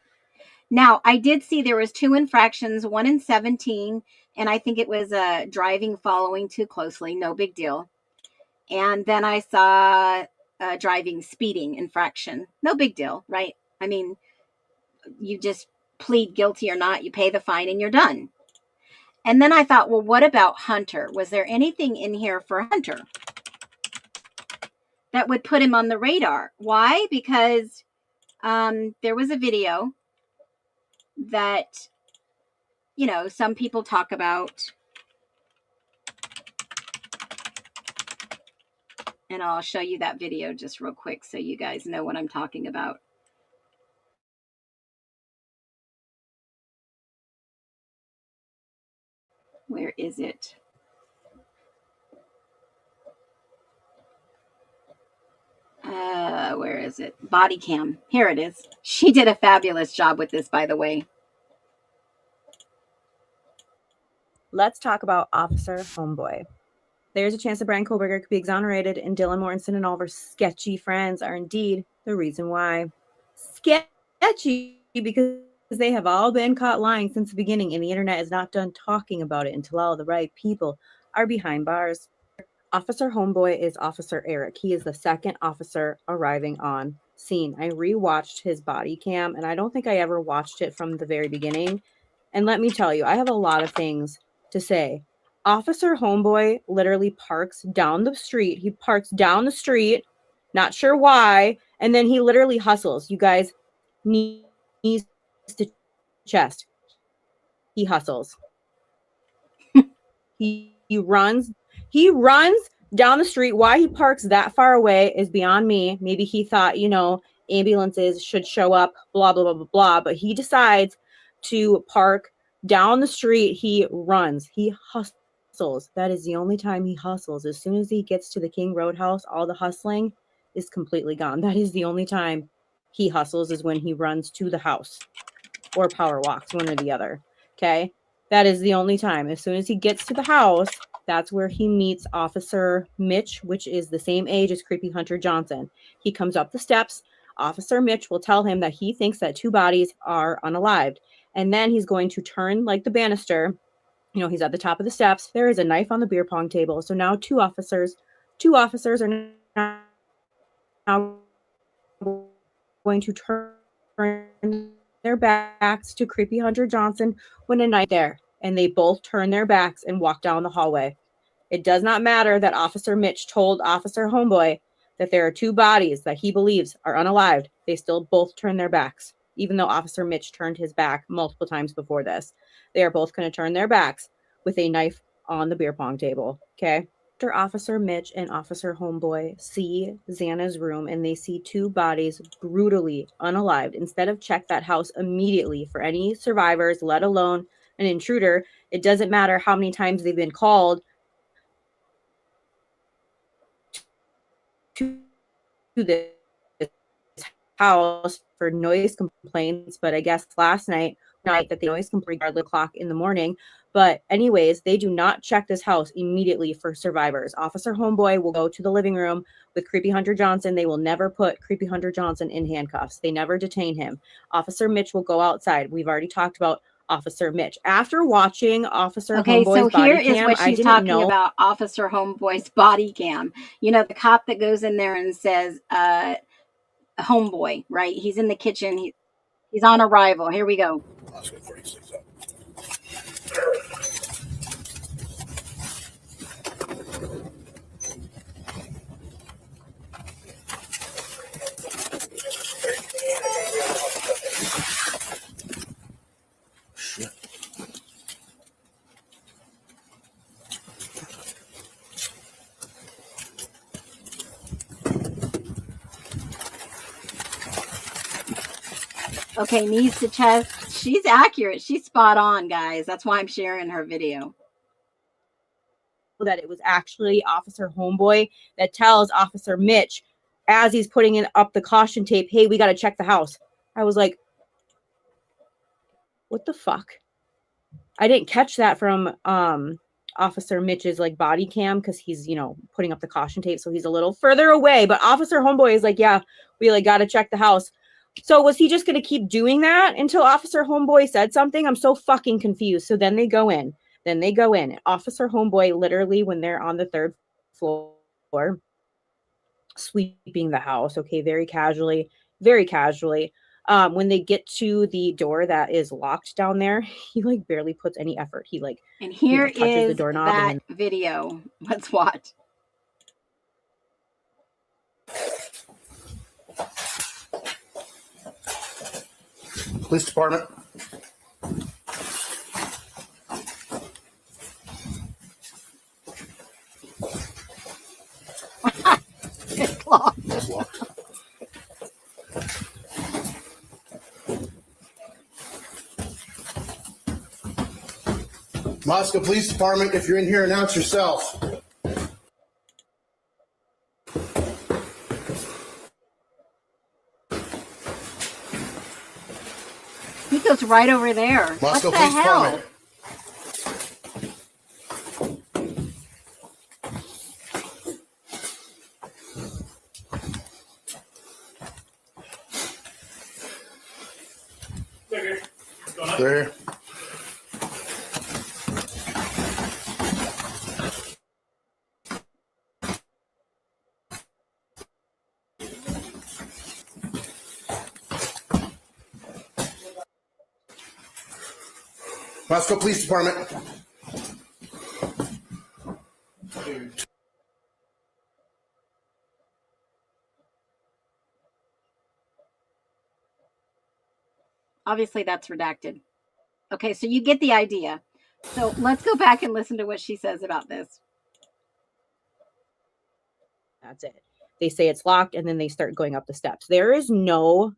Now, I did see there was 2 infractions, one in 17, and I think it was driving following too closely. No big deal. And then I saw driving speeding infraction. No big deal, right? I mean, you just plead guilty or not, you pay the fine and you're done. And then I thought, well, what about Hunter? Was there anything in here for Hunter that would put him on the radar? Why? Because there was a video that, you know, some people talk about, and I'll show you that video just real quick so you guys know what I'm talking about. Where is it? Where is it? Body cam. Here it is. She did a fabulous job with this, by the way. Let's talk about Officer Homeboy. There's a chance that Brian Kohlberger could be exonerated, and Dylan Mortensen and all of her sketchy friends are indeed the reason why. Sketchy because they have all been caught lying since the beginning, and the internet is not done talking about it until all the right people are behind bars. Officer Homeboy is Officer Eric. He is the second officer arriving on scene. I rewatched his body cam, and I don't think I ever watched it from the very beginning. And let me tell you, I have a lot of things to say. Officer Homeboy literally parks down the street. He parks down the street, not sure why, and then he literally hustles. You guys, knees to chest. He hustles. He runs down the street. Why he parks that far away is beyond me. Maybe he thought, you know, ambulances should show up, blah, blah, blah, blah, blah. But he decides to park down the street. He runs. He hustles. That is the only time he hustles. As soon as he gets to the King Roadhouse, all the hustling is completely gone. That is the only time he hustles, is when he runs to the house or power walks, one or the other. Okay? That is the only time. As soon as he gets to the house, that's where he meets Officer Mitch, which is the same age as Creepy Hunter Johnson. He comes up the steps. Officer Mitch will tell him that he thinks that 2 bodies are unalived. And then he's going to turn like the banister. You know, he's at the top of the steps. There is a knife on the beer pong table. So now two officers are now going to turn their backs to Creepy Hunter Johnson when a knife there, and they both turn their backs and walk down the hallway. It does not matter that Officer Mitch told Officer Homeboy that there are 2 bodies that he believes are unalived. They still both turn their backs, even though Officer Mitch turned his back multiple times before this. They are both going to turn their backs with a knife on the beer pong table. Okay. After Officer Mitch and Officer Homeboy see Xana's room and they see 2 bodies brutally unalived, instead of check that house immediately for any survivors, let alone an intruder, it doesn't matter how many times they've been called to this house for noise complaints. But I guess last night that the noise complaint at 11 o'clock in the morning. But anyways, they do not check this house immediately for survivors. Officer Homeboy will go to the living room with Creepy Hunter Johnson. They will never put Creepy Hunter Johnson in handcuffs. They never detain him. Officer Mitch will go outside. We've already talked about Officer Mitch. After watching Officer Homeboy's so here body cam, is what she's talking about. Officer Homeboy's body cam. You know, the cop that goes in there and says, Homeboy, right? He's in the kitchen. He's on arrival. Here we go. Okay, knees to chest. She's accurate. She's spot on, guys. That's why I'm sharing her video. That it was actually Officer Homeboy that tells Officer Mitch, as he's putting up the caution tape, hey, we got to check the house. I was like, what the fuck? I didn't catch that from Officer Mitch's like body cam, because he's, you know, putting up the caution tape, so he's a little further away. But Officer Homeboy is like, yeah, we like got to check the house. So was he just going to keep doing that until Officer Homeboy said something? I'm so fucking confused. So then they go in. Officer Homeboy, literally, when they're on the 3rd floor, sweeping the house, okay, very casually, When they get to the door that is locked down there, he like barely puts any effort. He like, And here touches the is doorknob that and then video. Let's watch. Police department. It's locked. It's locked. Moscow Police Department, if you're in here, announce yourself. He goes right over there. Moscow What the Police hell? Department. They're here. Moscow Police Department. Obviously, that's redacted. Okay, so you get the idea. So let's go back and listen to what she says about this. that's it. They say it's locked and then they start going up the steps. There is no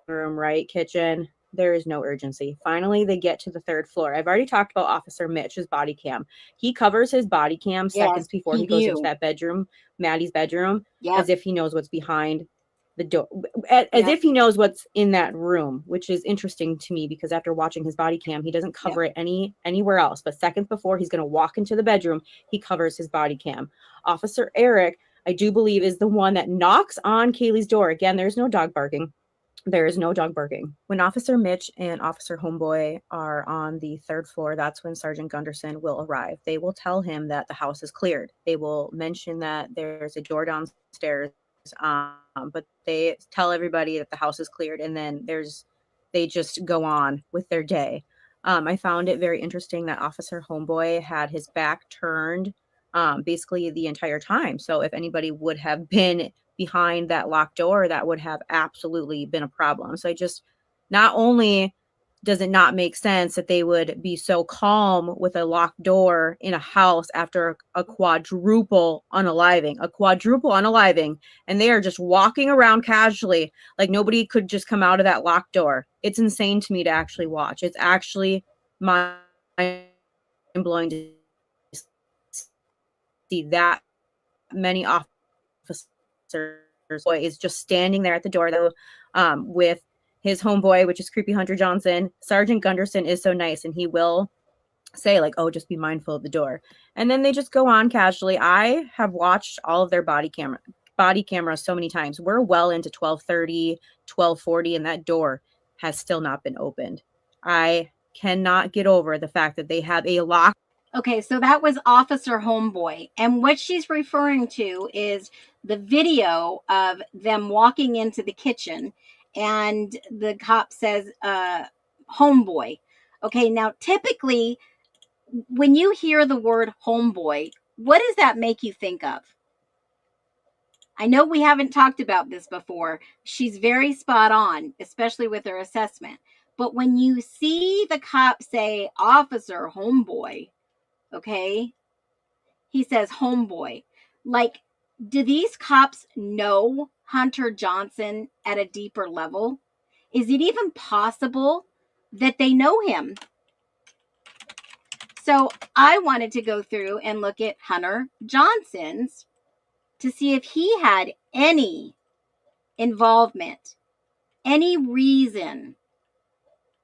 room, right? Kitchen. There is no urgency. Finally, they get to the third floor. I've already talked about Officer Mitch's body cam. He covers his body cam seconds before he goes into that bedroom, Maddie's bedroom, as if he knows what's behind the door, as if he knows what's in that room, which is interesting to me because after watching his body cam, he doesn't cover it anywhere else. But seconds before he's going to walk into the bedroom, he covers his body cam. Officer Eric, I do believe, is the one that knocks on Kaylee's door. Again, there's no dog barking. There is no dog barking. When Officer Mitch and Officer Homeboy are on the third floor, that's when Sergeant Gunderson will arrive. They will tell him that the house is cleared. They will mention that there's a door downstairs, but they tell everybody that the house is cleared, and then they just go on with their day. I found it very interesting that Officer Homeboy had his back turned basically the entire time. So if anybody would have been behind that locked door, that would have absolutely been a problem. So not only does it not make sense that they would be so calm with a locked door in a house after a quadruple unaliving, and they are just walking around casually like nobody could just come out of that locked door. It's insane to me to actually watch. It's actually mind-blowing to see that many officers is just standing there at the door though, with his homeboy, which is Creepy Hunter Johnson. Sergeant Gunderson is so nice, and he will say like, "Oh, just be mindful of the door," and then they just go on casually. I have watched all of their body cameras so many times. We're well into 12:30, 12:40, and that door has still not been opened. I cannot get over the fact that they have a lock. Okay, so that was Officer Homeboy. And what she's referring to is the video of them walking into the kitchen, and the cop says, Homeboy. Okay, now typically when you hear the word homeboy, what does that make you think of? I know we haven't talked about this before. She's very spot on, especially with her assessment. But when you see the cop say, Officer Homeboy, okay, he says homeboy. Like, do these cops know Hunter Johnson at a deeper level? Is it even possible that they know him? So I wanted to go through and look at Hunter Johnson's to see if he had any involvement, any reason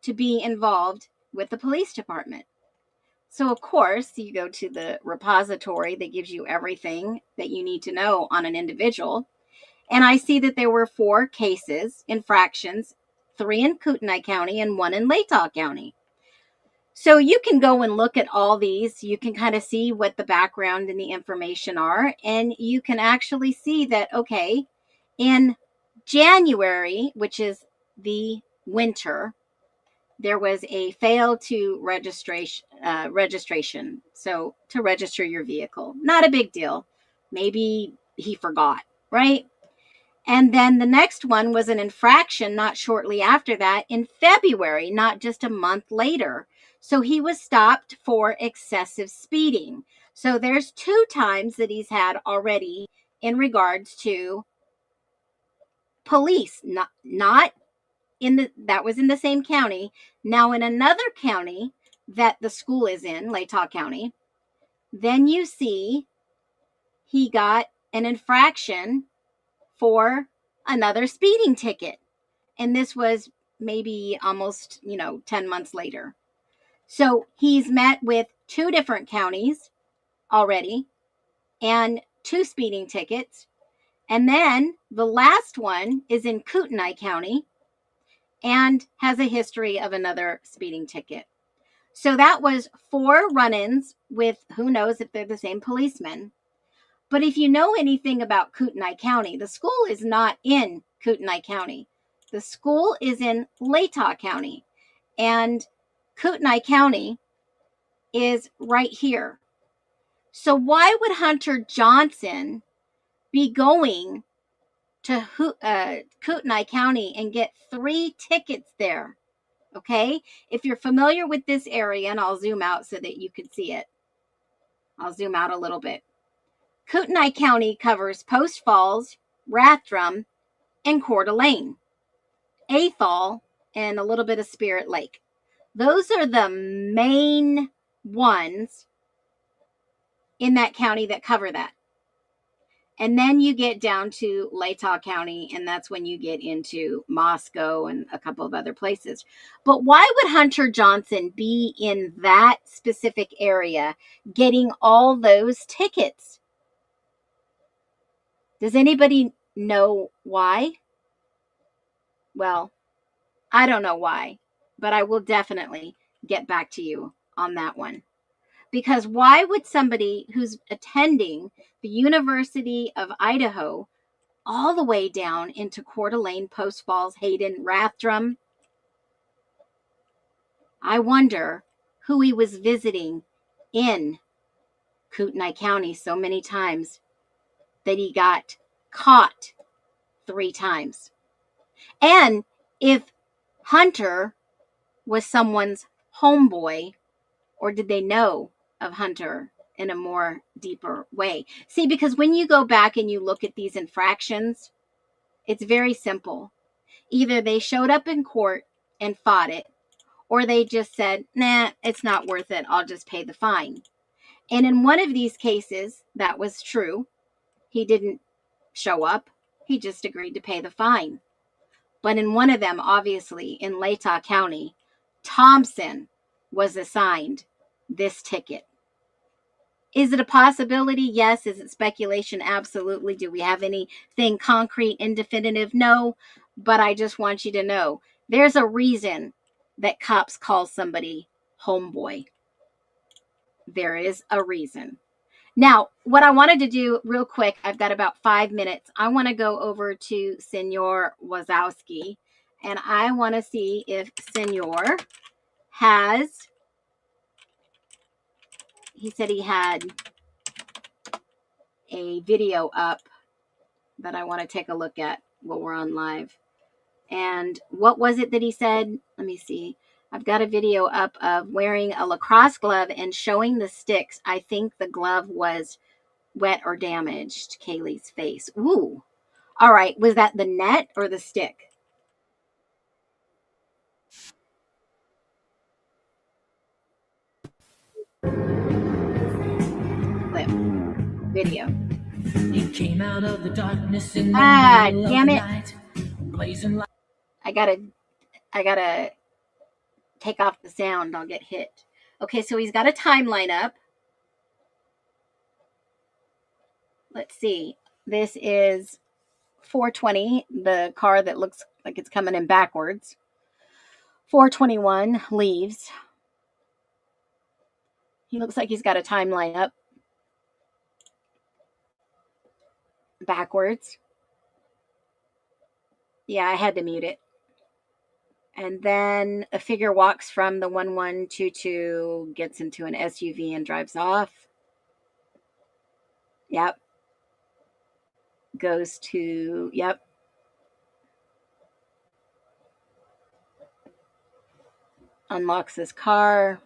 to be involved with the police department. So, of course, you go to the repository that gives you everything that you need to know on an individual. And I see that there were 4 cases, infractions, 3 in Kootenai County and 1 in Latah County. So you can go and look at all these. You can kind of see what the background and the information are. And you can actually see that, okay, in January, which is the winter, there was a fail to registration. So to register your vehicle, not a big deal. Maybe he forgot, right? And then the next one was an infraction not shortly after that in February, not just a month later. So he was stopped for excessive speeding. So there's 2 times that he's had already in regards to police, not in that was in the same county. Now in another county that the school is in, Latah County, then you see he got an infraction for another speeding ticket. And this was maybe almost, 10 months later. So he's met with 2 different counties already and 2 speeding tickets. And then the last one is in Kootenai County and has a history of another speeding ticket. So that was 4 run-ins with who knows if they're the same policeman. But if you know anything about Kootenai County, the school is not in Kootenai County. The school is in Latah County. And Kootenai County is right here. So why would Hunter Johnson be going to Kootenai County and get 3 tickets there? Okay, if you're familiar with this area, and I'll zoom out so that you can see it. I'll zoom out a little bit. Kootenai County covers Post Falls, Rathdrum, and Coeur d'Alene, Athol, and a little bit of Spirit Lake. Those are the main ones in that county that cover that. And then you get down to Latah County, and that's when you get into Moscow and a couple of other places. But why would Hunter Johnson be in that specific area getting all those tickets? Does anybody know why? Well, I don't know why, but I will definitely get back to you on that one. Because why would somebody who's attending the University of Idaho all the way down into Coeur d'Alene, Post Falls, Hayden, Rathdrum, I wonder who he was visiting in Kootenai County so many times that he got caught 3 times. And if Hunter was someone's homeboy, or did they know of Hunter in a more deeper way? See, because when you go back and you look at these infractions, it's very simple. Either they showed up in court and fought it, or they just said, nah, it's not worth it. I'll just pay the fine. And in one of these cases, that was true. He didn't show up. He just agreed to pay the fine. But in one of them, obviously, in Latah County, Thompson was assigned this ticket. Is it a possibility? Yes. Is it speculation? Absolutely. Do we have anything concrete and definitive? No. But I just want you to know there's a reason that cops call somebody homeboy. There is a reason. Now, what I wanted to do real quick, I've got about 5 minutes. I want to go over to Senor Wazowski, and I want to see if Senor has, he said he had a video up that I want to take a look at while we're on live. And what was it that he said? Let me see. I've got a video up of wearing a lacrosse glove and showing the sticks. I think the glove was wet or damaged. Kaylee's face. Ooh. All right. Was that the net or the stick? Clip. Video. You came out of the darkness in the middle damn of the it. night, blazing like I gotta take off the sound. I'll get hit. Okay, so he's got a timeline up. Let's see. This is 420, the car that looks like it's coming in backwards. 421 leaves. He looks like he's got a timeline up backwards. Yeah, I had to mute it. And then a figure walks from the 1122, gets into an SUV and drives off. Yep. Goes to, yep. Unlocks his car.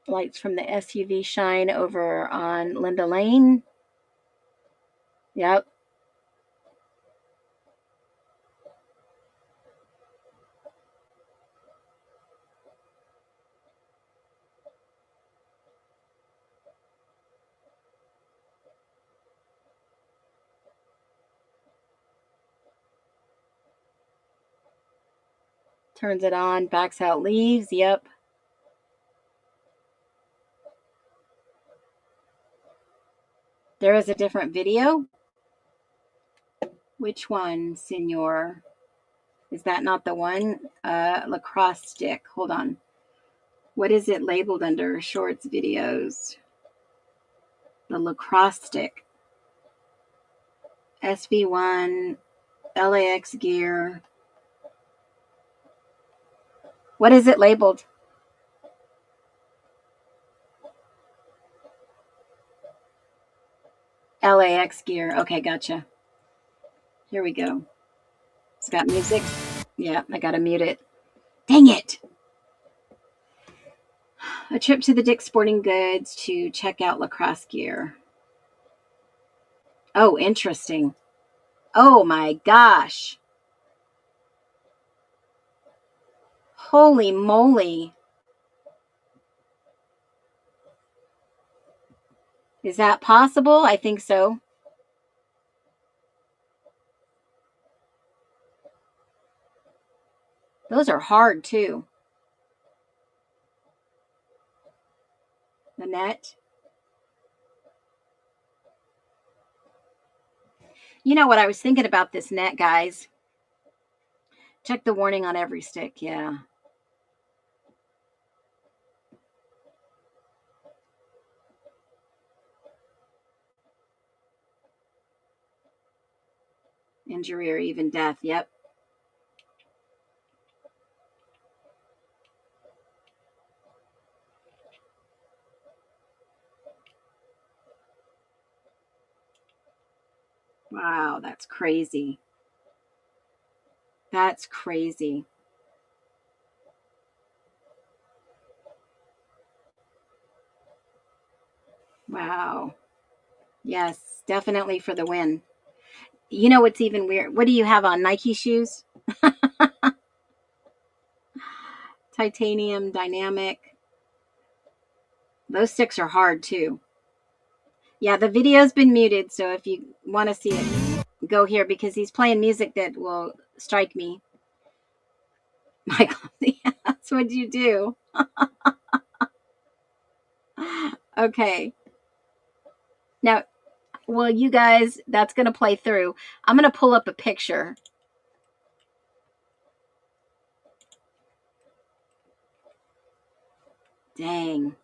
Lights from the SUV shine over on Linda Lane. Yep. Turns it on, backs out, leaves. Yep. There is a different video. Which one, senor? Is that not the one? Lacrosse stick. Hold on. What is it labeled under? Shorts, videos. The lacrosse stick. SV1, LAX gear. What is it labeled? LAX gear. Okay, gotcha. Here we go. It's got music. Yeah, I gotta mute it. Dang it. A trip to the Dick's Sporting Goods to check out lacrosse gear. Oh, interesting. Oh my gosh. Holy moly. Is that possible? I think so. Those are hard too. The net. You know what I was thinking about this net, guys? Check the warning on every stick. Yeah. Injury or even death. Yep. Wow, that's crazy. That's crazy. Wow. Yes, definitely for the win. You know what's even weird? What do you have on? Nike shoes? Titanium, dynamic. Those sticks are hard too. Yeah, the video's been muted, so if you want to see it, go here because he's playing music that will strike me. Michael, that's what you do. Okay. Now, well, you guys, that's going to play through. I'm going to pull up a picture. Dang.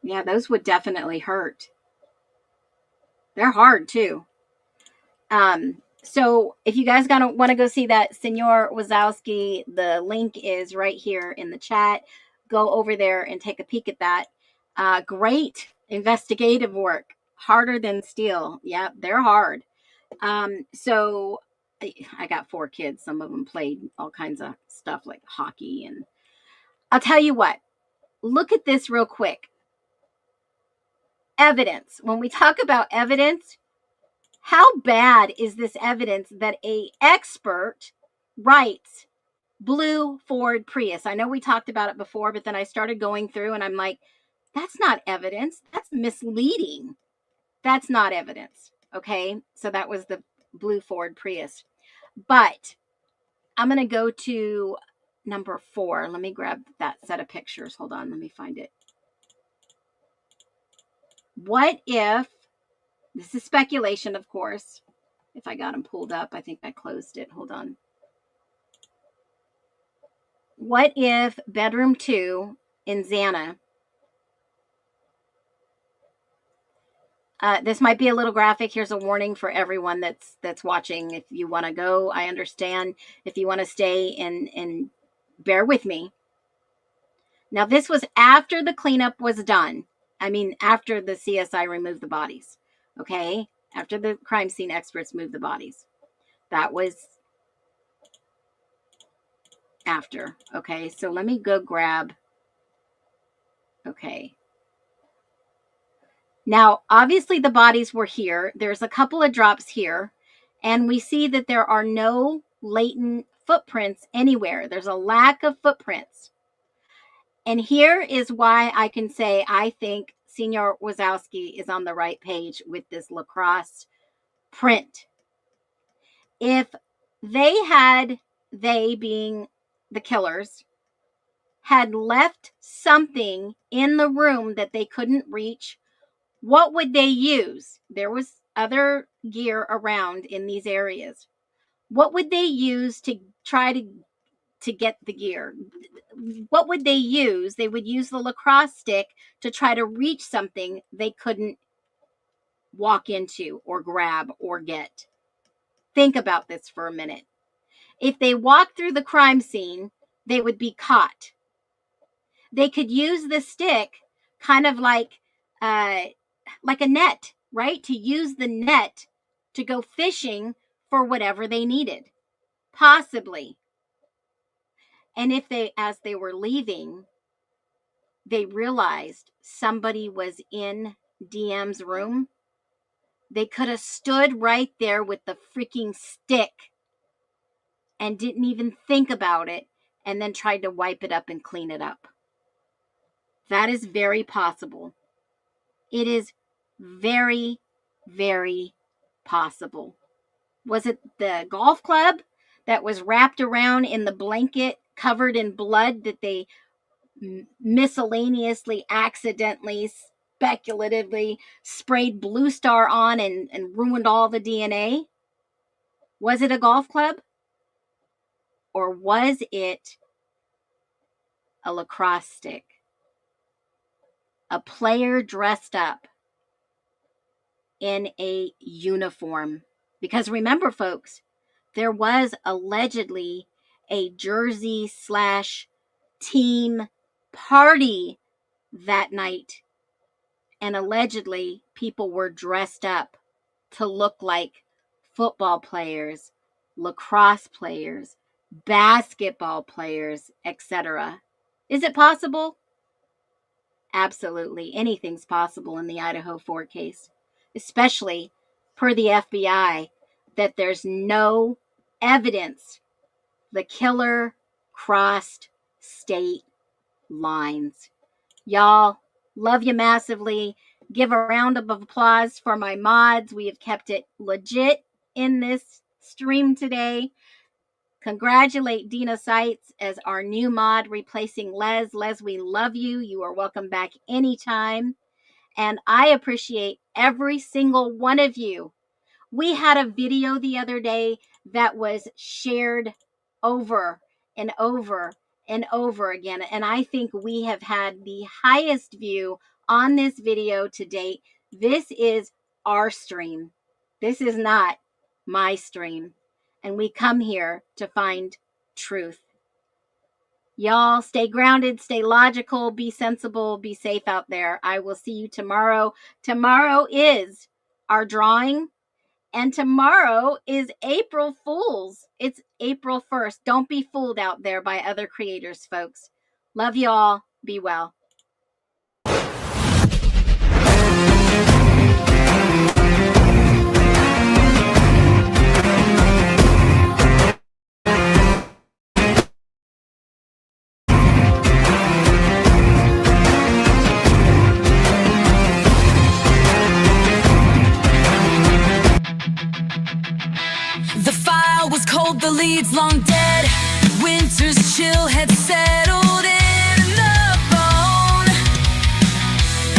Yeah, those would definitely hurt. They're hard too. So if you guys want to go see that Senor Wazowski, the link is right here in the chat. Go over there and take a peek at that. Great investigative work. Harder than steel. Yeah, they're hard. So I got 4 kids. Some of them played all kinds of stuff like hockey. And I'll tell you what, look at this real quick. Evidence. When we talk about evidence, how bad is this evidence that a expert writes blue Ford Prius? I know we talked about it before, but then I started going through and I'm like, that's not evidence. That's misleading. That's not evidence. Okay. So that was the blue Ford Prius. But I'm going to go to number 4. Let me grab that set of pictures. Hold on. Let me find it. What if, this is speculation, of course. If I got them pulled up, I think I closed it. Hold on. What if bedroom 2 in Xana, this might be a little graphic. Here's a warning for everyone that's watching. If you want to go, I understand. If you want to stay and bear with me. Now, this was after the cleanup was done. I mean, after the CSI removed the bodies. Okay? After the crime scene experts moved the bodies. That was after. Okay? So let me go grab. Okay. Now, obviously the bodies were here. There's a couple of drops here, and we see that there are no latent footprints anywhere. There's a lack of footprints. And here is why I can say I think Senior Wazowski is on the right page with this lacrosse print. If they being the killers, had left something in the room that they couldn't reach, what would they use? There was other gear around in these areas. What would they use to try to get the gear? What would they use? They would use the lacrosse stick to try to reach something they couldn't walk into or grab or get. Think about this for a minute. If they walked through the crime scene, they would be caught. They could use the stick kind of like a net, right? To use the net to go fishing for whatever they needed, possibly. And if as they were leaving, they realized somebody was in DM's room, they could have stood right there with the freaking stick and didn't even think about it and then tried to wipe it up and clean it up. That is very possible. It is very, very possible. Was it the golf club that was wrapped around in the blanket covered in blood that they miscellaneously, accidentally, speculatively sprayed Blue Star on and ruined all the DNA? Was it a golf club? Or was it a lacrosse stick? A player dressed up in a uniform. Because remember, folks, there was allegedly a jersey / team party that night. And allegedly, people were dressed up to look like football players, lacrosse players, basketball players, etc. Is it possible? Absolutely. Anything's possible in the IDAHO4 case, especially per the FBI that there's no evidence the killer crossed state lines. Y'all, love you massively. Give a round of applause for my mods. We have kept it legit in this stream today. Congratulate Dina Seitz as our new mod replacing Les. Les, we love you. You are welcome back anytime. And I appreciate every single one of you. We had a video the other day that was shared over and over and over again. And I think we have had the highest view on this video to date. This is our stream. This is not my stream. And we come here to find truth. Y'all stay grounded, stay logical, be sensible, be safe out there. I will see you tomorrow. Tomorrow is our drawing, and tomorrow is April Fool's. It's April 1st. Don't be fooled out there by other creators, folks. Love y'all. Be well. leads long dead. Winter's chill had settled in the bone.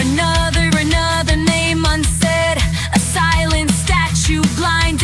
Another name unsaid, a silent statue blind